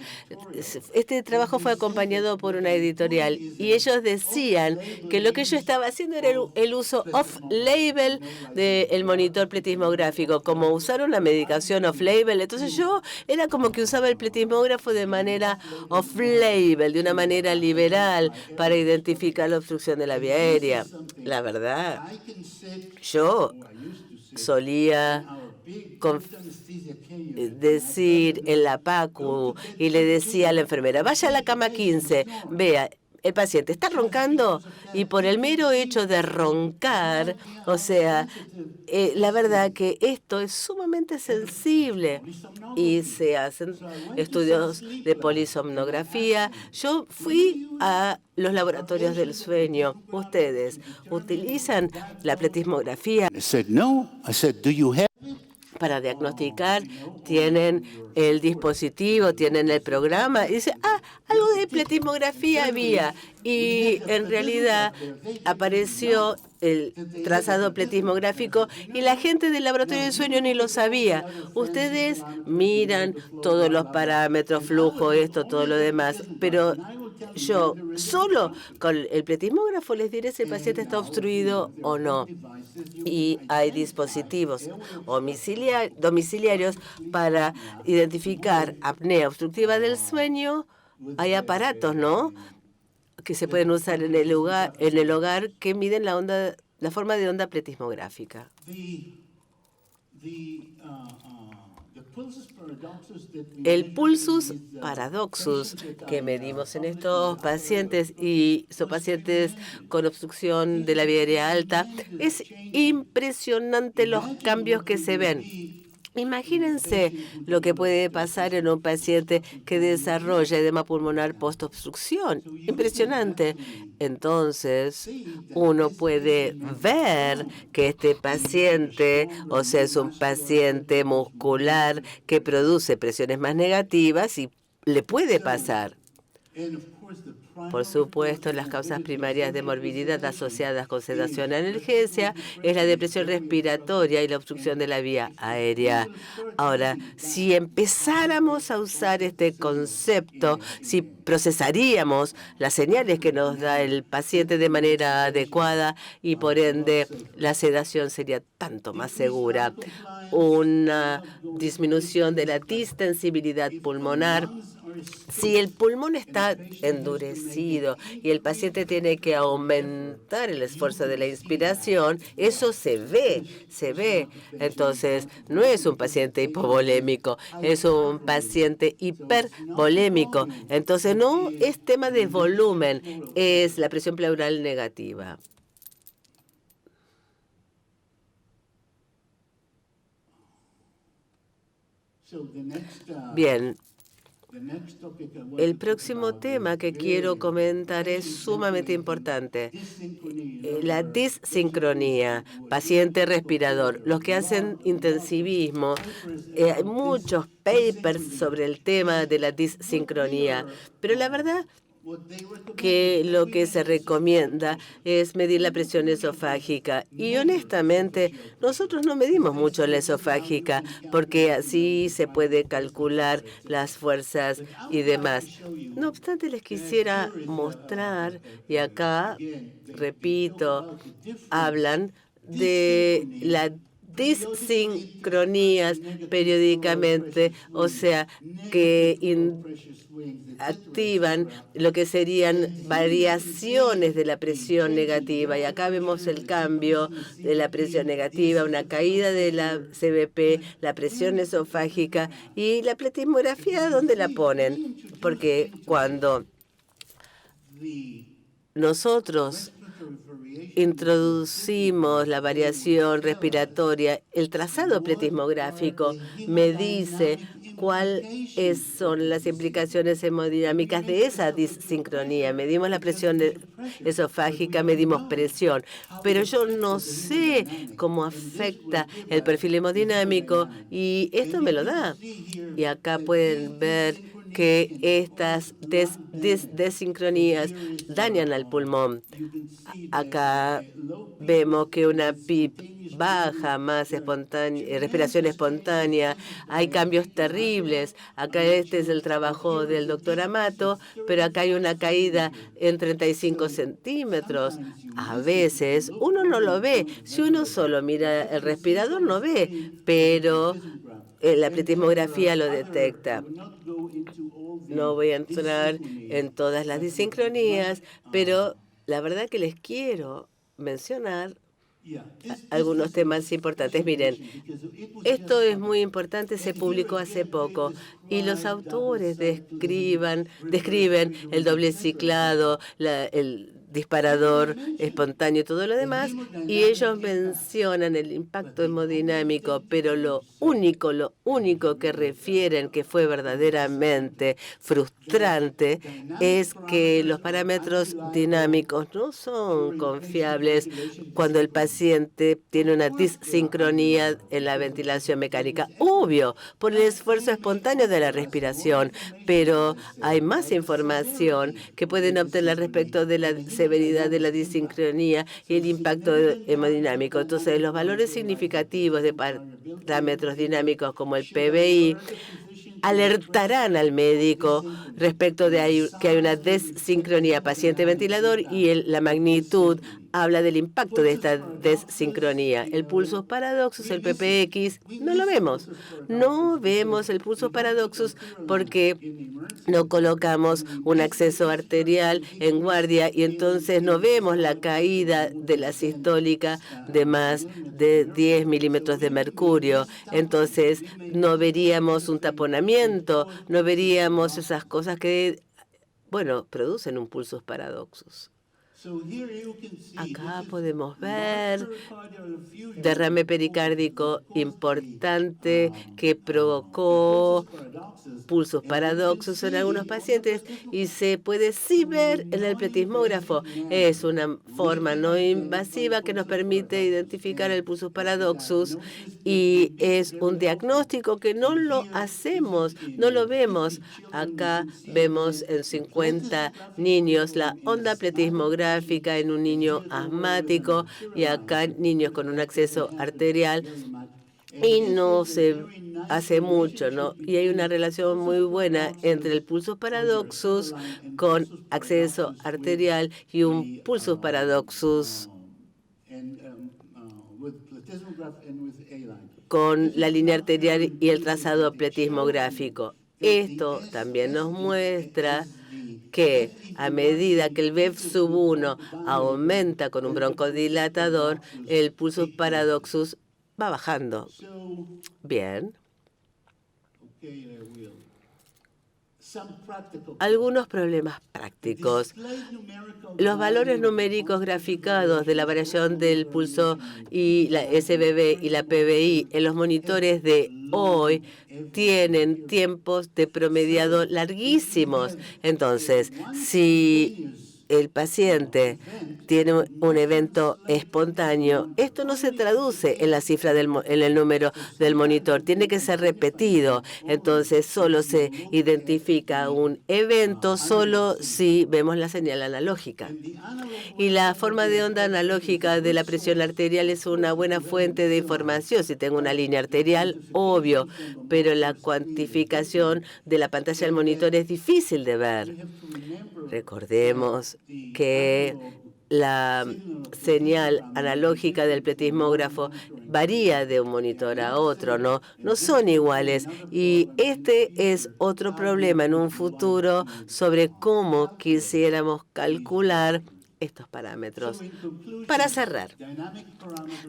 este trabajo fue acompañado por una editorial y ellos decían que lo que yo estaba haciendo era el uso off-label del monitor pletismográfico. Como usaron la medicación off-label, entonces yo era como que usaba el pletismógrafo de manera off-label, de una manera liberal, para identificar la obstrucción de la vía aérea. La verdad, yo solía decir en la PACU y le decía a la enfermera, vaya a la cama 15, vea, el paciente está roncando y por el mero hecho de roncar, o sea, la verdad que esto es sumamente sensible y se hacen estudios de polisomnografía. Yo fui a los laboratorios del sueño. ¿Ustedes utilizan la pletismografía para diagnosticar? ¿Tienen el dispositivo? ¿Tienen el programa? Y dice, algo de pletismografía había. Y en realidad apareció el trazado pletismográfico y la gente del laboratorio del sueño ni lo sabía. Ustedes miran todos los parámetros, flujo, esto, todo lo demás, pero yo solo con el pletismógrafo les diré si el paciente está obstruido o no. Y hay dispositivos domiciliarios para identificar apnea obstructiva del sueño. Hay aparatos, ¿no?, que se pueden usar en el hogar que miden la forma de onda pletismográfica. El pulsus paradoxus que medimos en estos pacientes, y son pacientes con obstrucción de la vía aérea alta, es impresionante los cambios que se ven. Imagínense lo que puede pasar en un paciente que desarrolla edema pulmonar postobstrucción. Impresionante. Entonces, uno puede ver que este paciente, o sea, es un paciente muscular que produce presiones más negativas y le puede pasar. Por supuesto, las causas primarias de morbilidad asociadas con sedación y analgesia es la depresión respiratoria y la obstrucción de la vía aérea. Ahora, si empezáramos a usar este concepto, si procesaríamos las señales que nos da el paciente de manera adecuada y por ende la sedación sería tanto más segura. Una disminución de la distensibilidad pulmonar. Si el pulmón está endurecido y el paciente tiene que aumentar el esfuerzo de la inspiración, eso se ve. Entonces, no es un paciente hipovolémico, es un paciente hipervolémico. Entonces, no es tema de volumen, es la presión pleural negativa. Bien. El próximo tema que quiero comentar es sumamente importante. La dissincronía, paciente respirador. Los que hacen intensivismo, hay muchos papers sobre el tema de la dissincronía, pero la verdad que lo que se recomienda es medir la presión esofágica. Y honestamente, nosotros no medimos mucho la esofágica porque así se puede calcular las fuerzas y demás. No obstante, les quisiera mostrar, y acá, repito, hablan de la disincronías periódicamente, o sea, que activan lo que serían variaciones de la presión negativa. Y acá vemos el cambio de la presión negativa, una caída de la CVP, la presión esofágica y la pletismografía, ¿dónde la ponen? Porque cuando nosotros introducimos la variación respiratoria, el trazado pletismográfico me dice ¿Cuáles son las implicaciones hemodinámicas de esa disincronía? Medimos la presión esofágica, medimos presión, pero yo no sé cómo afecta el perfil hemodinámico y esto me lo da. Y acá pueden ver que estas desincronías dañan al pulmón. Acá vemos que una PIP baja, más espontánea, respiración espontánea, hay cambios terribles. Acá este es el trabajo del doctor Amato, pero acá hay una caída en 35 centímetros. A veces uno no lo ve. Si uno solo mira el respirador, no ve, pero la pletismografía lo detecta. No voy a entrar en todas las disincronías, pero la verdad que les quiero mencionar algunos temas importantes. Miren, esto es muy importante, se publicó hace poco y los autores describen el doble ciclado, el disparador espontáneo y todo lo demás, y ellos mencionan el impacto hemodinámico, pero lo único que refieren que fue verdaderamente frustrante es que los parámetros dinámicos no son confiables cuando el paciente tiene una disincronía en la ventilación mecánica. Obvio, por el esfuerzo espontáneo de la respiración, pero hay más información que pueden obtener respecto de la severidad de la disincronía y el impacto hemodinámico. Entonces, los valores significativos de parámetros dinámicos como el PBI alertarán al médico respecto de que hay una desincronía paciente-ventilador y la magnitud habla del impacto de esta desincronía. El pulso paradoxus, el PPX, no lo vemos. No vemos el pulso paradoxus porque no colocamos un acceso arterial en guardia y entonces no vemos la caída de la sistólica de más de 10 milímetros de mercurio. Entonces no veríamos un taponamiento, no veríamos esas cosas que, bueno, producen un pulso paradoxus. Acá podemos ver derrame pericárdico importante que provocó pulsos paradoxos en algunos pacientes y se puede sí ver en el pletismógrafo. Es una forma no invasiva que nos permite identificar el pulsus paradoxus y es un diagnóstico que no lo hacemos, no lo vemos. Acá vemos en 50 niños la onda pletismográfica en un niño asmático y acá niños con un acceso arterial y no se hace mucho, ¿no? Y hay una relación muy buena entre el pulsus paradoxus con acceso arterial y un pulsus paradoxus con la línea arterial y el trazado pletismográfico. Esto también nos muestra que a medida que el BEF-1 aumenta con un broncodilatador, el pulsus paradoxus va bajando. Bien. Algunos problemas prácticos. Los valores numéricos graficados de la variación del pulso y la SBB y la PBI en los monitores de hoy tienen tiempos de promediado larguísimos. Entonces, si el paciente tiene un evento espontáneo, esto no se traduce en la cifra en el número del monitor, tiene que ser repetido. Entonces, solo se identifica un evento solo si vemos la señal analógica. Y la forma de onda analógica de la presión arterial es una buena fuente de información. Si tengo una línea arterial, obvio, pero la cuantificación de la pantalla del monitor es difícil de ver. Recordemos que la señal analógica del pletismógrafo varía de un monitor a otro, ¿no? No son iguales. Y este es otro problema en un futuro sobre cómo quisiéramos calcular estos parámetros. Para cerrar,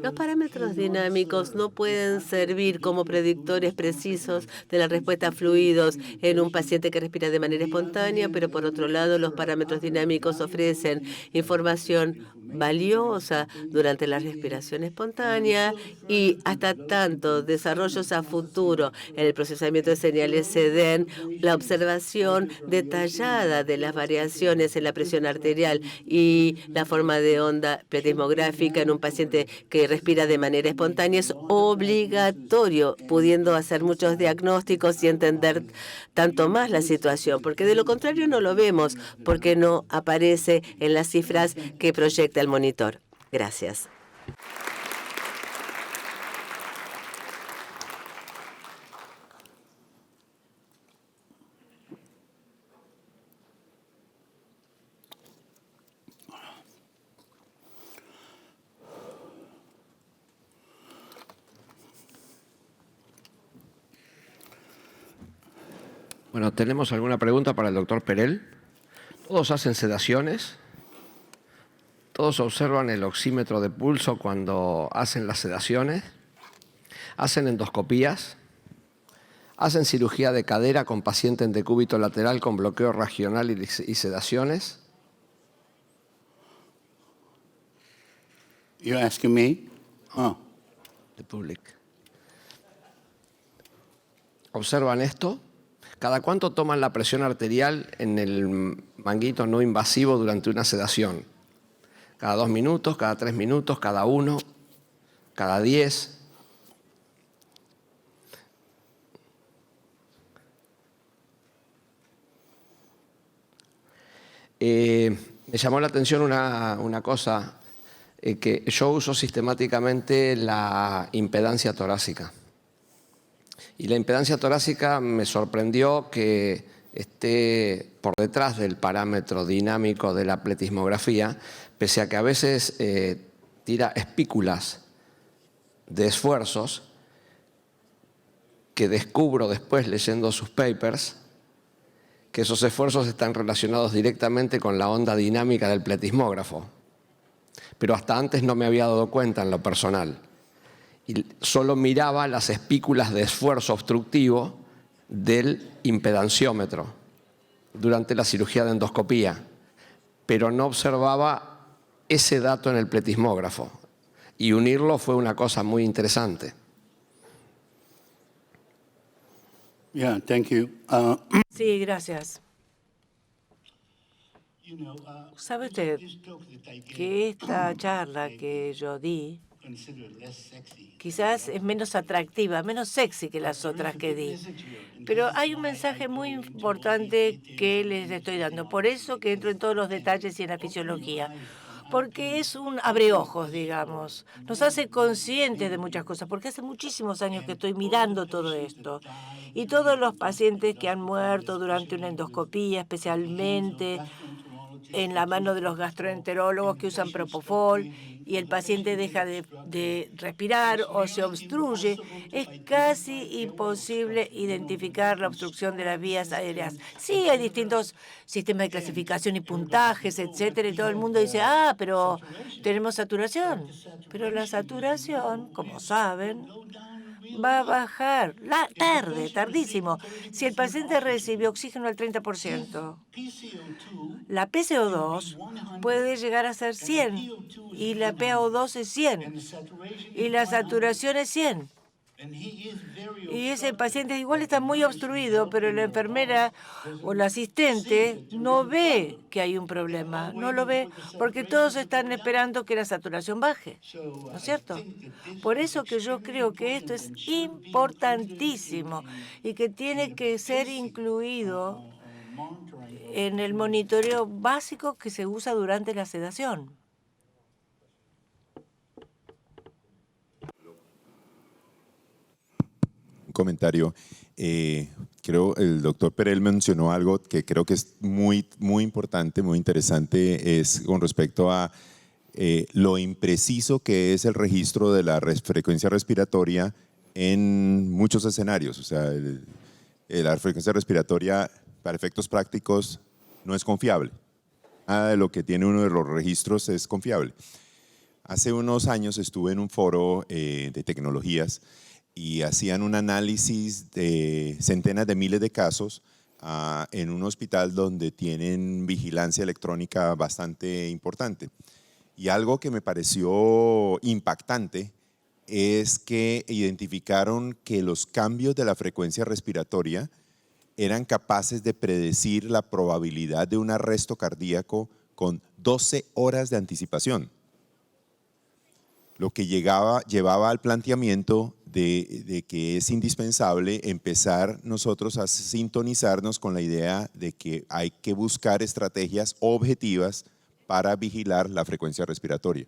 los parámetros dinámicos no pueden servir como predictores precisos de la respuesta a fluidos en un paciente que respira de manera espontánea, pero por otro lado, los parámetros dinámicos ofrecen información valiosa durante la respiración espontánea y hasta tanto desarrollos a futuro en el procesamiento de señales se den, la observación detallada de las variaciones en la presión arterial y la forma de onda pletismográfica en un paciente que respira de manera espontánea es obligatorio, pudiendo hacer muchos diagnósticos y entender tanto más la situación, porque de lo contrario no lo vemos, porque no aparece en las cifras que proyecta el monitor. Gracias. Bueno, ¿tenemos alguna pregunta para el doctor Perel? ¿Todos hacen sedaciones? ¿Todos observan el oxímetro de pulso cuando hacen las sedaciones? ¿Hacen endoscopías? ¿Hacen cirugía de cadera con paciente en decúbito lateral con bloqueo regional y sedaciones? You're asking me? Oh. The public. ¿Observan esto? ¿Cada cuánto toman la presión arterial en el manguito no invasivo durante una sedación? ¿Cada 2 minutos, cada 3 minutos, cada 1, cada 10? Me llamó la atención una cosa, que yo uso sistemáticamente la impedancia torácica. Y la impedancia torácica me sorprendió que esté por detrás del parámetro dinámico de la pletismografía, pese a que a veces tira espículas de esfuerzos que descubro después leyendo sus papers, que esos esfuerzos están relacionados directamente con la onda dinámica del pletismógrafo. Pero hasta antes no me había dado cuenta en lo personal. Y solo miraba las espículas de esfuerzo obstructivo del impedanciómetro durante la cirugía de endoscopía, pero no observaba ese dato en el pletismógrafo. Y unirlo fue una cosa muy interesante. Yeah, thank you. Sí, gracias. ¿Sabe usted que esta charla que yo di quizás es menos atractiva, menos sexy que las otras que di? Pero hay un mensaje muy importante que les estoy dando. Por eso que entro en todos los detalles y en la fisiología. Porque es un abreojos, digamos. Nos hace conscientes de muchas cosas, porque hace muchísimos años que estoy mirando todo esto. Y todos los pacientes que han muerto durante una endoscopía, especialmente en la mano de los gastroenterólogos que usan propofol, y el paciente deja de respirar o se obstruye, es casi imposible identificar la obstrucción de las vías aéreas. Sí, hay distintos sistemas de clasificación y puntajes, etcétera, y todo el mundo dice, pero tenemos saturación. Pero la saturación, como saben, va a bajar tardísimo. Si el paciente recibe oxígeno al 30%, la PCO2 puede llegar a ser 100 y la PaO2 es 100 y la saturación es 100. Y ese paciente igual está muy obstruido, pero la enfermera o la asistente no ve que hay un problema, no lo ve porque todos están esperando que la saturación baje, ¿no es cierto? Por eso que yo creo que esto es importantísimo y que tiene que ser incluido en el monitoreo básico que se usa durante la sedación. Comentario. Creo el doctor Perel mencionó algo que creo que es muy importante, muy interesante, es con respecto a lo impreciso que es el registro de la frecuencia respiratoria en muchos escenarios. O sea, la frecuencia respiratoria para efectos prácticos no es confiable. Nada de lo que tiene uno de los registros es confiable. Hace unos años estuve en un foro de tecnologías y hacían un análisis de centenas de miles de casos en un hospital donde tienen vigilancia electrónica bastante importante. Y algo que me pareció impactante es que identificaron que los cambios de la frecuencia respiratoria eran capaces de predecir la probabilidad de un arresto cardíaco con 12 horas de anticipación, lo que llevaba al planteamiento de que es indispensable empezar nosotros a sintonizarnos con la idea de que hay que buscar estrategias objetivas para vigilar la frecuencia respiratoria.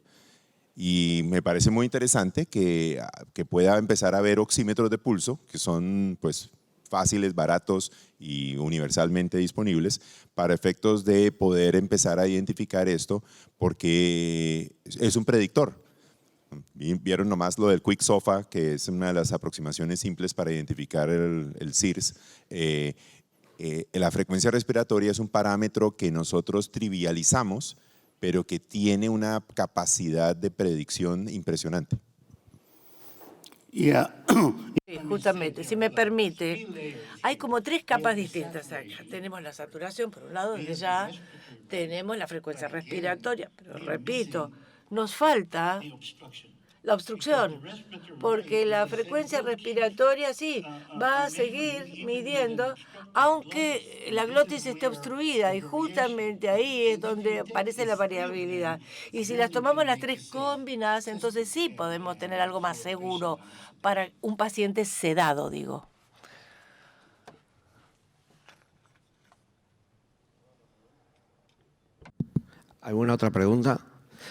Y me parece muy interesante que pueda empezar a haber oxímetros de pulso, que son pues fáciles, baratos y universalmente disponibles para efectos de poder empezar a identificar esto, porque es un predictor. Vieron nomás lo del Quick SOFA, que es una de las aproximaciones simples para identificar el CIRS. La frecuencia respiratoria es un parámetro que nosotros trivializamos, pero que tiene una capacidad de predicción impresionante. Sí, justamente, si me permite, hay como 3 capas distintas acá. Tenemos la saturación, por un lado, desde ya tenemos la frecuencia respiratoria, pero repito, nos falta la obstrucción, porque la frecuencia respiratoria sí va a seguir midiendo, aunque la glotis esté obstruida, y justamente ahí es donde aparece la variabilidad. Y si las tomamos las 3 combinadas, entonces sí podemos tener algo más seguro para un paciente sedado, digo. ¿Alguna otra pregunta?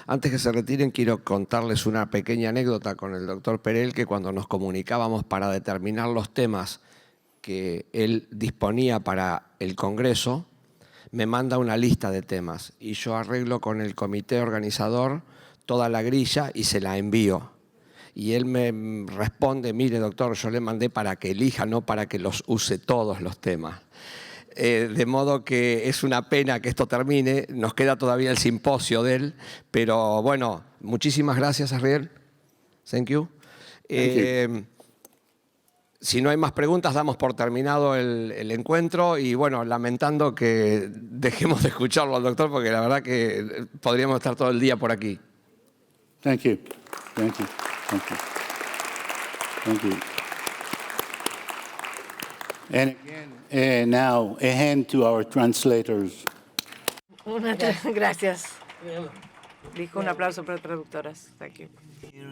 Antes que se retiren, quiero contarles una pequeña anécdota con el doctor Perel, que cuando nos comunicábamos para determinar los temas que él disponía para el Congreso, me manda una lista de temas y yo arreglo con el comité organizador toda la grilla y se la envío. Y él me responde, mire doctor, yo le mandé para que elija, no para que los use todos los temas. De modo que es una pena que esto termine, nos queda todavía el simposio de él, pero bueno, muchísimas gracias, Ariel. Thank you. Si no hay más preguntas, damos por terminado el encuentro y bueno, lamentando que dejemos de escucharlo al doctor, porque la verdad que podríamos estar todo el día por aquí. Thank you. Thank you. Thank you. Thank you. And again, now a hand to our translators. Gracias. Dijo un aplauso para traductoras. Thank you.